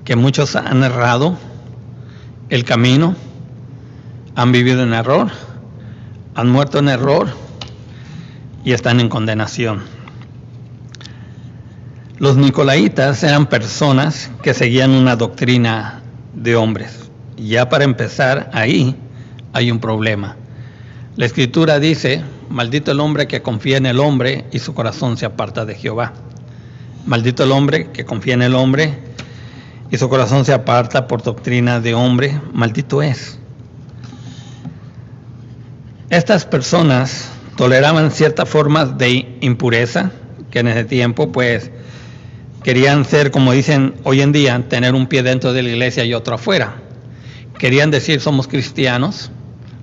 que muchos han errado el camino, han vivido en error, han muerto en error y están en condenación. Los nicolaitas eran personas que seguían una doctrina de hombres. Ya para empezar, ahí hay un problema. La Escritura dice: maldito el hombre que confía en el hombre y su corazón se aparta de Jehová. Maldito el hombre que confía en el hombre y su corazón se aparta por doctrina de hombre. Maldito es. Estas personas toleraban ciertas formas de impureza que en ese tiempo pues querían ser, como dicen hoy en día, tener un pie dentro de la iglesia y otro afuera. Querían decir: somos cristianos,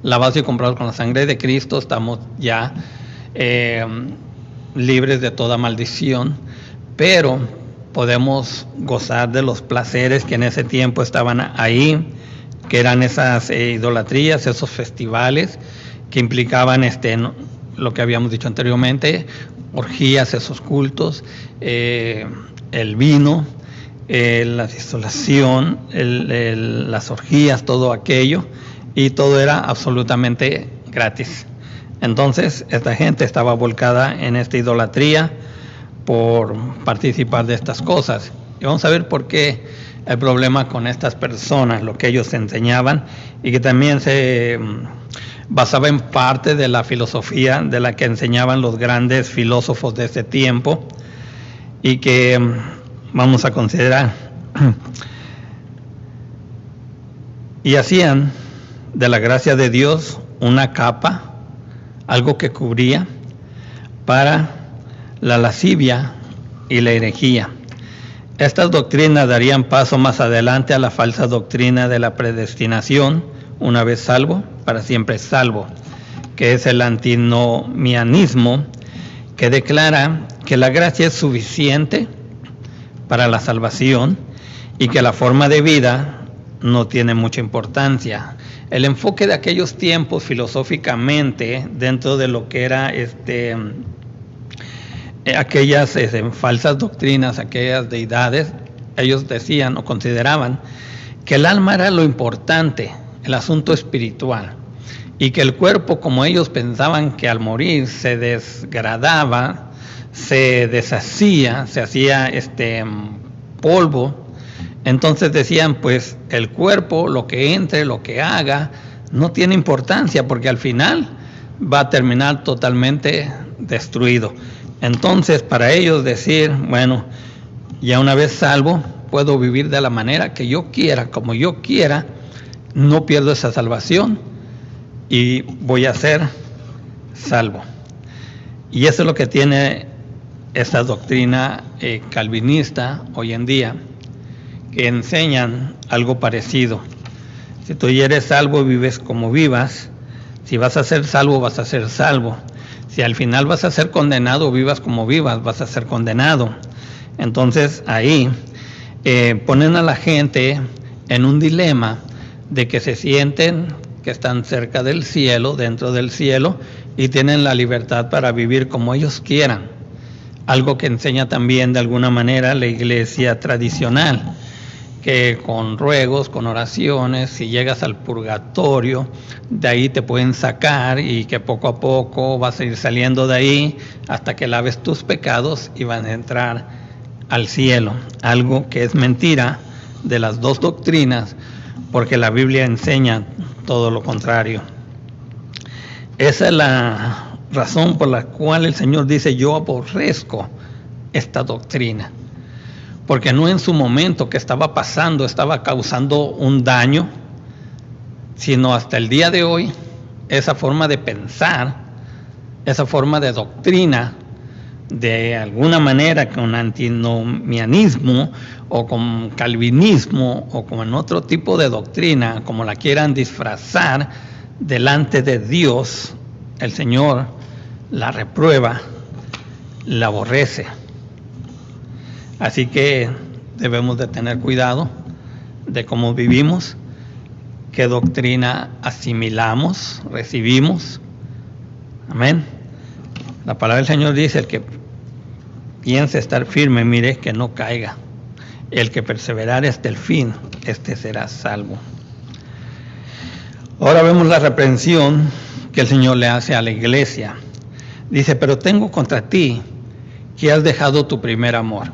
lavados y comprados con la sangre de Cristo, estamos ya libres de toda maldición, pero podemos gozar de los placeres que en ese tiempo estaban ahí, que eran esas idolatrías, esos festivales que implicaban lo que habíamos dicho anteriormente, orgías, esos cultos, el vino, la disolación, las orgías, todo aquello, y todo era absolutamente gratis. Entonces esta gente estaba volcada en esta idolatría por participar de estas cosas. Y vamos a ver por qué el problema con estas personas, lo que ellos enseñaban, y que también se basaba en parte de la filosofía de la que enseñaban los grandes filósofos de ese tiempo, y que vamos a considerar. Y hacían de la gracia de Dios una capa, algo que cubría para la lascivia y la herejía. Estas doctrinas darían paso más adelante a la falsa doctrina de la predestinación, una vez salvo, para siempre salvo, que es el antinomianismo, que declara que la gracia es suficiente para la salvación y que la forma de vida no tiene mucha importancia. El enfoque de aquellos tiempos filosóficamente dentro de lo que era aquellas falsas doctrinas, aquellas deidades, ellos decían o consideraban que el alma era lo importante, el asunto espiritual, y que el cuerpo, como ellos pensaban que al morir se desgradaba, se deshacía, se hacía polvo, entonces decían, pues el cuerpo, lo que entre, lo que haga, no tiene importancia, porque al final va a terminar totalmente destruido. Entonces, para ellos decir, bueno, ya una vez salvo, puedo vivir de la manera que yo quiera, como yo quiera, no pierdo esa salvación y voy a ser salvo. Y eso es lo que tiene esta doctrina calvinista hoy en día, que enseñan algo parecido. Si tú ya eres salvo, vives como vivas. Si vas a ser salvo, vas a ser salvo. Si al final vas a ser condenado, vivas como vivas, vas a ser condenado. Entonces ahí ponen a la gente en un dilema de que se sienten que están cerca del cielo, dentro del cielo, y tienen la libertad para vivir como ellos quieran. Algo que enseña también de alguna manera la iglesia tradicional, que con ruegos, con oraciones, si llegas al purgatorio, de ahí te pueden sacar y que poco a poco vas a ir saliendo de ahí hasta que laves tus pecados y van a entrar al cielo. Algo que es mentira de las dos doctrinas, porque la Biblia enseña todo lo contrario. Esa es la razón por la cual el Señor dice: yo aborrezco esta doctrina. Porque no en su momento que estaba pasando, estaba causando un daño, sino hasta el día de hoy, esa forma de pensar, esa forma de doctrina, de alguna manera con antinomianismo o con calvinismo o con otro tipo de doctrina, como la quieran disfrazar delante de Dios, el Señor la reprueba, la aborrece. Así que debemos de tener cuidado de cómo vivimos, qué doctrina asimilamos, recibimos. Amén. La palabra del Señor dice: el que piense estar firme, mire que no caiga. El que perseverare hasta el fin, este será salvo. Ahora vemos la reprensión que el Señor le hace a la iglesia. Dice: pero tengo contra ti que has dejado tu primer amor.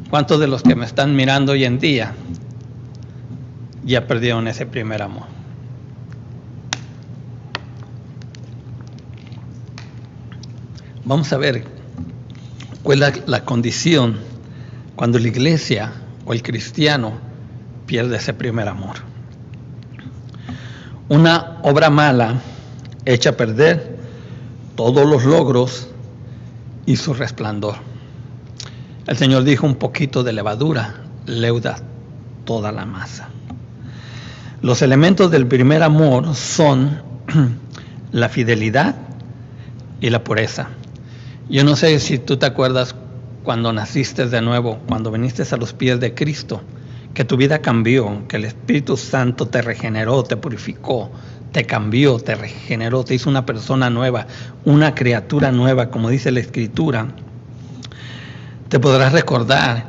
¿Cuántos de los que me están mirando hoy en día ya perdieron ese primer amor? Vamos a ver cuál es la condición cuando la iglesia o el cristiano pierde ese primer amor. Una obra mala echa a perder todos los logros y su resplandor. El Señor dijo: un poquito de levadura leuda toda la masa. Los elementos del primer amor son la fidelidad y la pureza. Yo no sé si tú te acuerdas cuando naciste de nuevo, cuando viniste a los pies de Cristo, que tu vida cambió, que el Espíritu Santo te regeneró, te purificó, te cambió, te regeneró, te hizo una persona nueva, una criatura nueva, como dice la Escritura. Te podrás recordar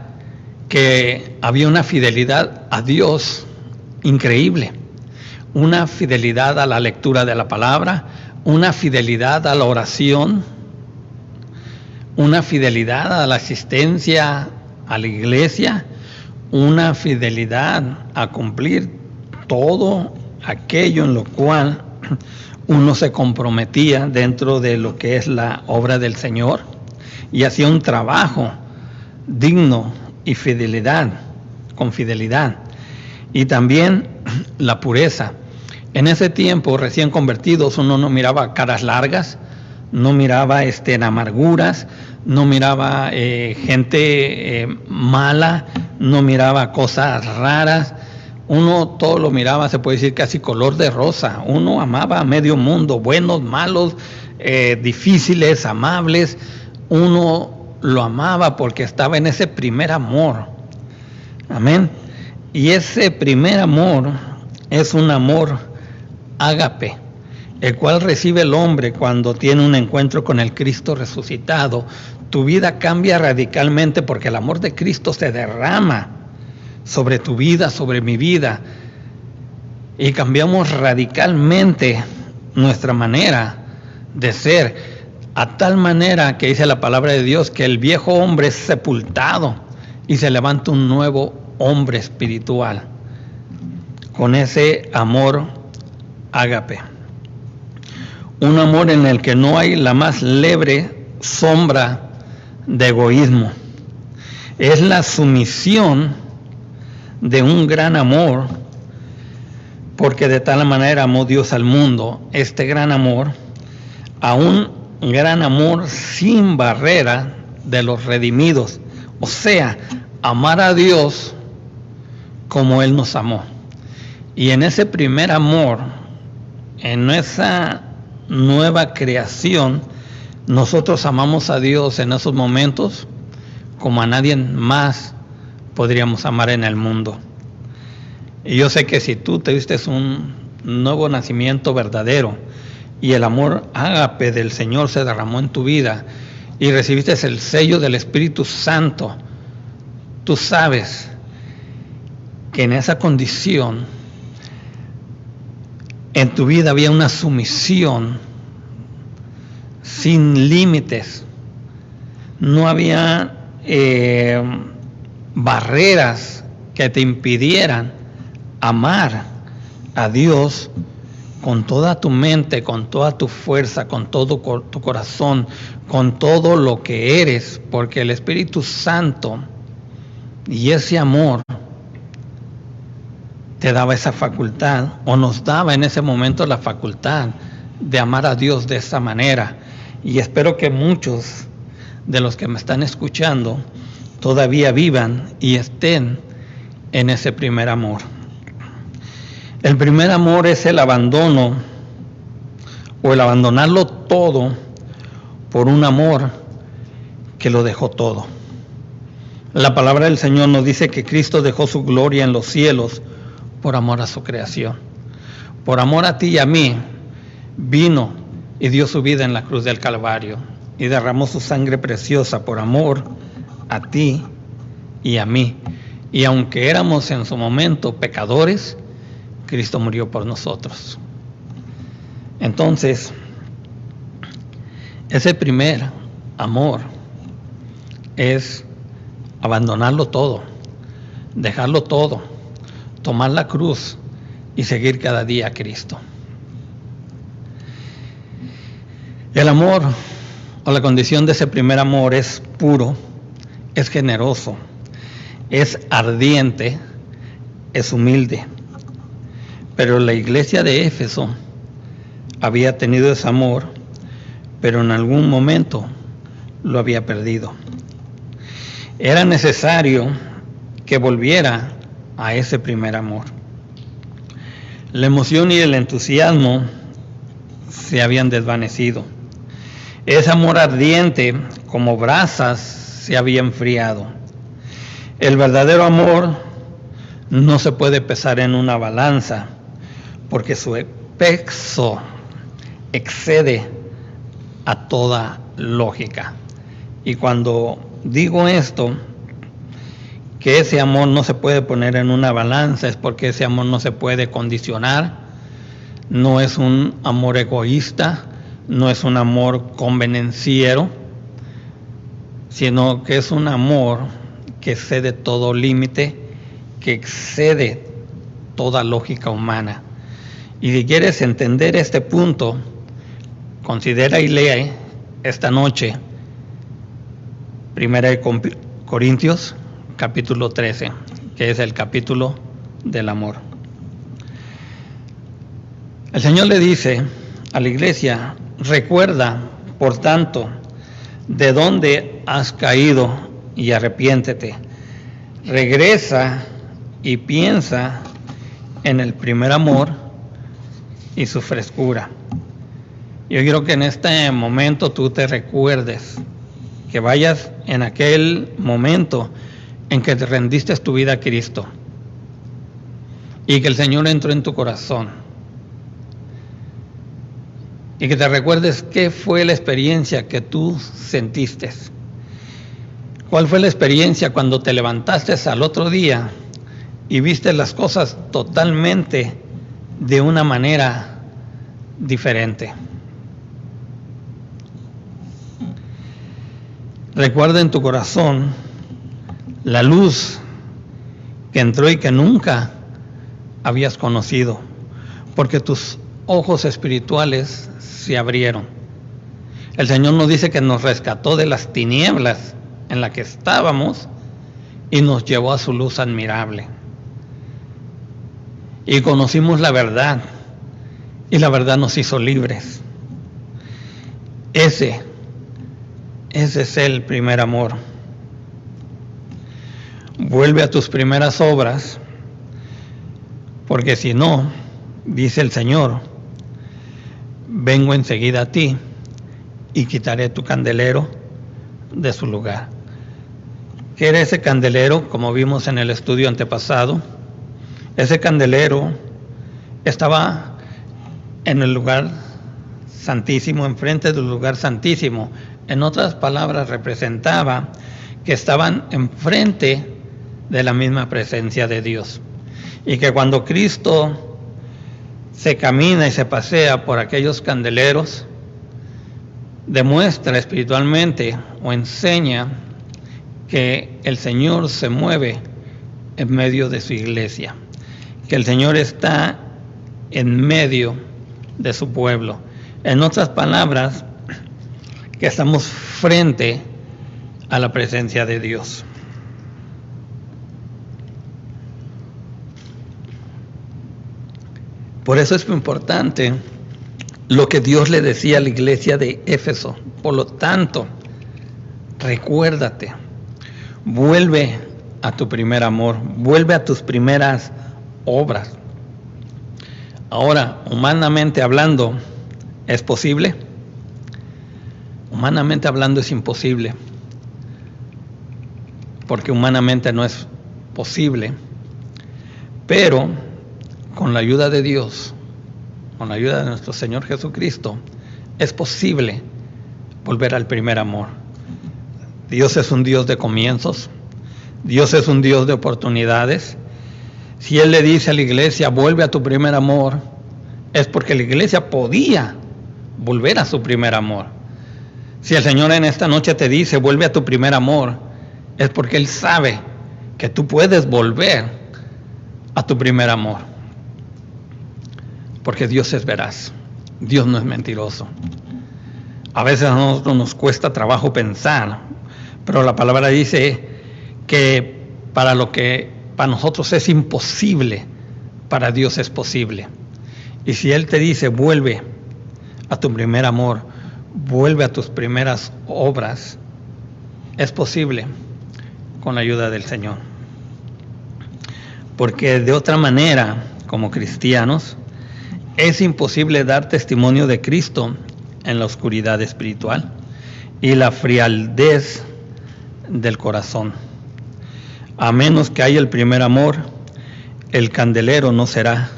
que había una fidelidad a Dios increíble, una fidelidad a la lectura de la palabra, una fidelidad a la oración, una fidelidad a la asistencia a la iglesia, una fidelidad a cumplir todo aquello en lo cual uno se comprometía dentro de lo que es la obra del Señor, y hacía un trabajo digno y con fidelidad. Y también la pureza. En ese tiempo, recién convertidos, uno no miraba caras largas, no miraba amarguras, no miraba gente mala, no miraba cosas raras. Uno todo lo miraba, se puede decir, casi color de rosa. Uno amaba a medio mundo, buenos, malos, difíciles, amables. Uno lo amaba porque estaba en ese primer amor. Amén. Y ese primer amor es un amor ágape, el cual recibe el hombre cuando tiene un encuentro con el Cristo resucitado. Tu vida cambia radicalmente porque el amor de Cristo se derrama sobre tu vida, sobre mi vida, y cambiamos radicalmente nuestra manera de ser, a tal manera que dice la palabra de Dios que el viejo hombre es sepultado y se levanta un nuevo hombre espiritual con ese amor ágape. Un amor en el que no hay la más leve sombra de egoísmo. Es la sumisión de un gran amor, porque de tal manera amó Dios al mundo, este gran amor, a un gran amor sin barrera de los redimidos. O sea, amar a Dios como Él nos amó. Y en ese primer amor, en esa nueva creación, nosotros amamos a Dios en esos momentos como a nadie más podríamos amar en el mundo. Y yo sé que si tú te diste un nuevo nacimiento verdadero y el amor ágape del Señor se derramó en tu vida y recibiste el sello del Espíritu Santo, tú sabes que en esa condición en tu vida había una sumisión sin límites. No había barreras que te impidieran amar a Dios con toda tu mente, con toda tu fuerza, con todo tu corazón, con todo lo que eres, porque el Espíritu Santo y ese amor te daba esa facultad, o nos daba en ese momento la facultad de amar a Dios de esa manera. Y espero que muchos de los que me están escuchando todavía vivan y estén en ese primer amor. El primer amor es el abandono, o el abandonarlo todo por un amor que lo dejó todo. La palabra del Señor nos dice que Cristo dejó su gloria en los cielos por amor a su creación. Por amor a ti y a mí, vino y dio su vida en la cruz del Calvario y derramó su sangre preciosa por amor a ti y a mí. Y aunque éramos en su momento pecadores, Cristo murió por nosotros. Entonces, ese primer amor es abandonarlo todo, dejarlo todo, tomar la cruz y seguir cada día a Cristo. El amor o la condición de ese primer amor es puro, es generoso, es ardiente, es humilde. Pero la iglesia de Éfeso había tenido ese amor, pero en algún momento lo había perdido. Era necesario que volviera a ese primer amor. La emoción y el entusiasmo se habían desvanecido. Ese amor ardiente, como brasas, se había enfriado. El verdadero amor no se puede pesar en una balanza, porque su peso excede a toda lógica. Y cuando digo esto, que ese amor no se puede poner en una balanza, es porque ese amor no se puede condicionar, no es un amor egoísta, no es un amor convenenciero, sino que es un amor que excede todo límite, que excede toda lógica humana. Y si quieres entender este punto, considera y lee esta noche 1 Corintios capítulo 13, que es el capítulo del amor. El Señor le dice a la iglesia: recuerda, por tanto, de dónde has caído y arrepiéntete. Regresa y piensa en el primer amor y su frescura. Yo quiero que en este momento tú te recuerdes, que vayas en aquel momento en que te rendiste tu vida a Cristo y que el Señor entró en tu corazón, y que te recuerdes qué fue la experiencia que tú sentiste. ¿Cuál fue la experiencia cuando te levantaste al otro día y viste las cosas totalmente de una manera diferente? Recuerda en tu corazón la luz que entró y que nunca habías conocido, porque tus ojos espirituales se abrieron. El Señor nos dice que nos rescató de las tinieblas en las que estábamos y nos llevó a su luz admirable. Y conocimos la verdad, y la verdad nos hizo libres. Ese es el primer amor. Vuelve a tus primeras obras, porque si no, dice el Señor, vengo enseguida a ti y quitaré tu candelero de su lugar. ¿Qué era ese candelero? Como vimos en el estudio antepasado, ese candelero estaba en el lugar santísimo, enfrente del lugar santísimo. En otras palabras, representaba que estaban enfrente de la misma presencia de Dios, y que cuando Cristo se camina y se pasea por aquellos candeleros, demuestra espiritualmente o enseña que el Señor se mueve en medio de su iglesia, que el Señor está en medio de su pueblo. En otras palabras, que estamos frente a la presencia de Dios. Por eso es muy importante lo que Dios le decía a la iglesia de Éfeso. Por lo tanto, recuérdate, vuelve a tu primer amor, vuelve a tus primeras obras. Ahora, humanamente hablando, ¿es posible? Humanamente hablando es imposible, porque humanamente no es posible, pero con la ayuda de Dios, con la ayuda de nuestro Señor Jesucristo, es posible volver al primer amor. Dios es un Dios de comienzos, Dios es un Dios de oportunidades. Si Él le dice a la iglesia, vuelve a tu primer amor, es porque la iglesia podía volver a su primer amor. Si el Señor en esta noche te dice, vuelve a tu primer amor, es porque Él sabe que tú puedes volver a tu primer amor. Porque Dios es veraz, Dios no es mentiroso. A veces a nosotros nos cuesta trabajo pensar, pero la palabra dice que para lo que para nosotros es imposible, para Dios es posible. Y si Él te dice, vuelve a tu primer amor, vuelve a tus primeras obras, es posible con la ayuda del Señor. Porque de otra manera, como cristianos, es imposible dar testimonio de Cristo en la oscuridad espiritual y la frialdez del corazón. A menos que haya el primer amor, el candelero no será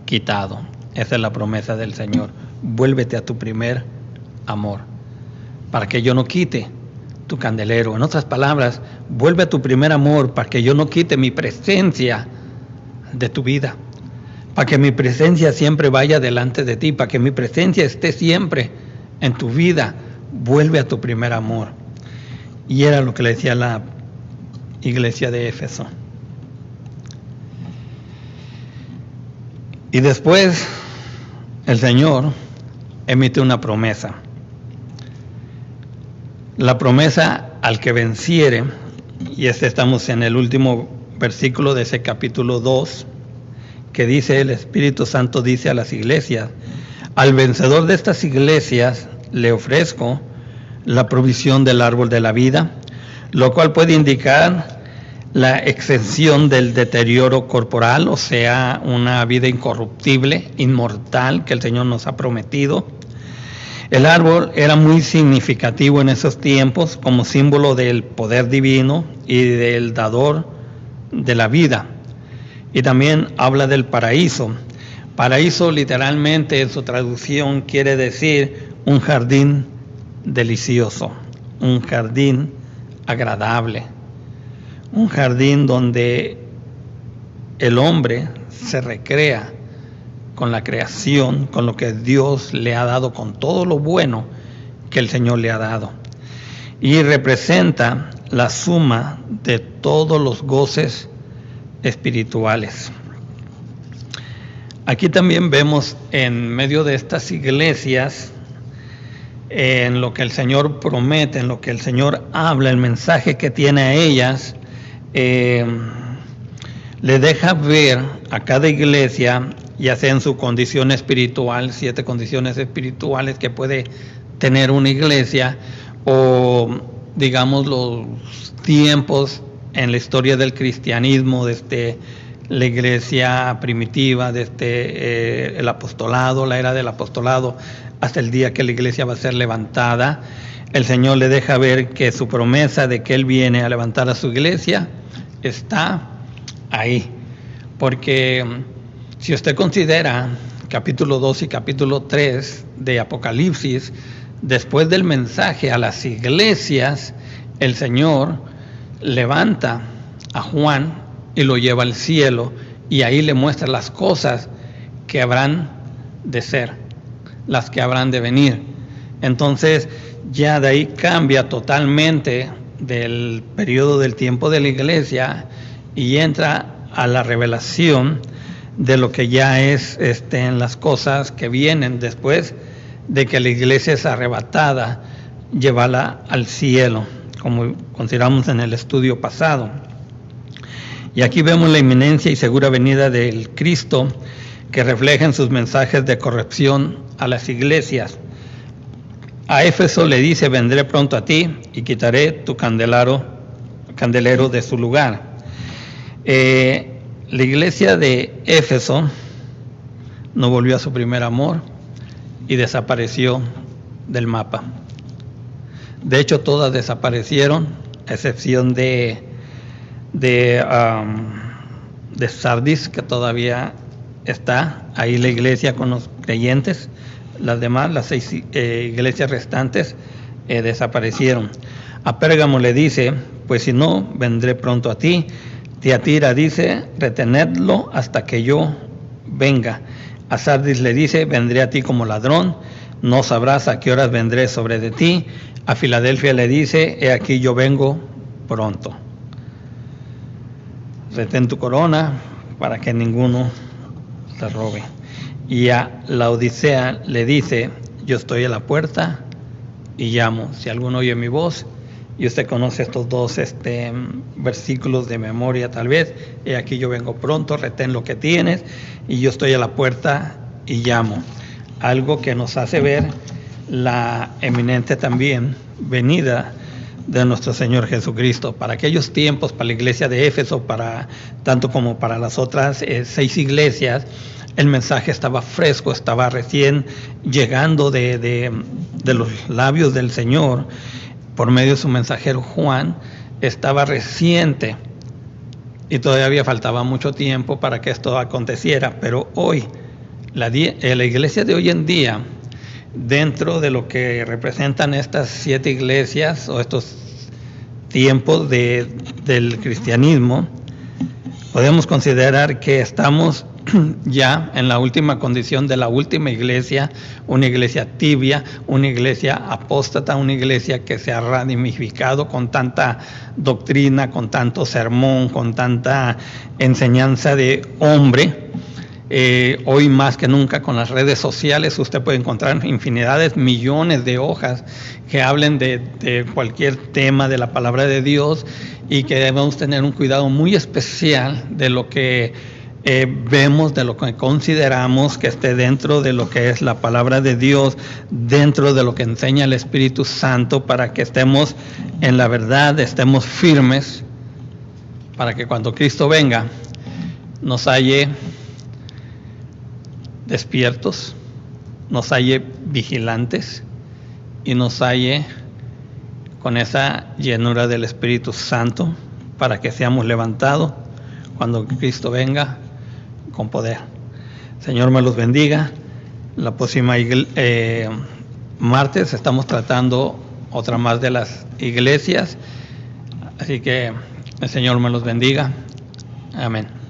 quitado. Esa es la promesa del Señor. Vuélvete a tu primer amor, para que yo no quite tu candelero. En otras palabras, vuelve a tu primer amor, para que yo no quite mi presencia de tu vida, para que mi presencia siempre vaya delante de ti, para que mi presencia esté siempre en tu vida. Vuelve a tu primer amor. Y era lo que le decía la iglesia de Éfeso. Y después el Señor emite una promesa. La promesa al que venciere, y estamos en el último versículo de ese capítulo 2, que dice, el Espíritu Santo dice a las iglesias, al vencedor de estas iglesias le ofrezco la provisión del árbol de la vida, lo cual puede indicar la exención del deterioro corporal, o sea, una vida incorruptible, inmortal, que el Señor nos ha prometido. El árbol era muy significativo en esos tiempos como símbolo del poder divino y del dador de la vida. Y también habla del paraíso. Paraíso literalmente en su traducción quiere decir un jardín delicioso, un jardín agradable, un jardín donde el hombre se recrea con la creación, con lo que Dios le ha dado, con todo lo bueno que el Señor le ha dado. Y representa la suma de todos los goces espirituales. Aquí también vemos en medio de estas iglesias, en lo que el Señor promete, en lo que el Señor habla, el mensaje que tiene a ellas, le deja ver a cada iglesia, ya sea en su condición espiritual, 7 condiciones espirituales que puede tener una iglesia, o digamos los tiempos en la historia del cristianismo, desde la iglesia primitiva, desde el apostolado, la era del apostolado, hasta el día que la iglesia va a ser levantada. El Señor le deja ver que su promesa de que Él viene a levantar a su iglesia está ahí. Porque si usted considera capítulo 2 y capítulo 3 de Apocalipsis, después del mensaje a las iglesias, el Señor levanta a Juan y lo lleva al cielo, y ahí le muestra las cosas que habrán de ser, las que habrán de venir. Entonces ya de ahí cambia totalmente del periodo del tiempo de la iglesia y entra a la revelación de lo que ya es en las cosas que vienen después de que la iglesia es arrebatada, llevarla al cielo, como consideramos en el estudio pasado. Y aquí vemos la inminencia y segura venida del Cristo, que refleja en sus mensajes de corrección a las iglesias. A Éfeso le dice, vendré pronto a ti y quitaré tu candelero de su lugar. La iglesia de Éfeso no volvió a su primer amor y desapareció del mapa. De hecho, todas desaparecieron, a excepción de Sardis, que todavía está ahí la iglesia con los creyentes. Las demás, las 6 iglesias restantes, desaparecieron. A Pérgamo le dice, pues si no, vendré pronto a ti. Tiatira dice, retenedlo hasta que yo venga. A Sardis le dice, vendré a ti como ladrón, no sabrás a qué horas vendré sobre de ti. A Filadelfia le dice, he aquí yo vengo pronto. Retén tu corona para que ninguno te robe. Y a Laodicea le dice, yo estoy a la puerta y llamo. Si alguno oye mi voz, y usted conoce estos 2 versículos de memoria tal vez, he aquí yo vengo pronto, retén lo que tienes, y yo estoy a la puerta y llamo. Algo que nos hace ver la eminente también venida de nuestro Señor Jesucristo. Para aquellos tiempos, para la iglesia de Éfeso, tanto como para las otras 6 iglesias, el mensaje estaba fresco, estaba recién llegando de los labios del Señor por medio de su mensajero Juan, estaba reciente y todavía faltaba mucho tiempo para que esto aconteciera. Pero hoy, la iglesia de hoy en día, dentro de lo que representan estas 7 iglesias o estos tiempos del cristianismo, podemos considerar que estamos ya en la última condición de la última iglesia, una iglesia tibia, una iglesia apóstata, una iglesia que se ha ramificado con tanta doctrina, con tanto sermón, con tanta enseñanza de hombre. Hoy más que nunca con las redes sociales usted puede encontrar infinidades, millones de hojas que hablen de cualquier tema de la palabra de Dios, y que debemos tener un cuidado muy especial de lo que vemos, de lo que consideramos que esté dentro de lo que es la palabra de Dios, dentro de lo que enseña el Espíritu Santo, para que estemos en la verdad, estemos firmes, para que cuando Cristo venga nos halle despiertos, nos halle vigilantes y nos halle con esa llenura del Espíritu Santo, para que seamos levantados cuando Cristo venga con poder. Señor me los bendiga. La próxima martes estamos tratando otra más de las iglesias, así que el Señor me los bendiga. Amén.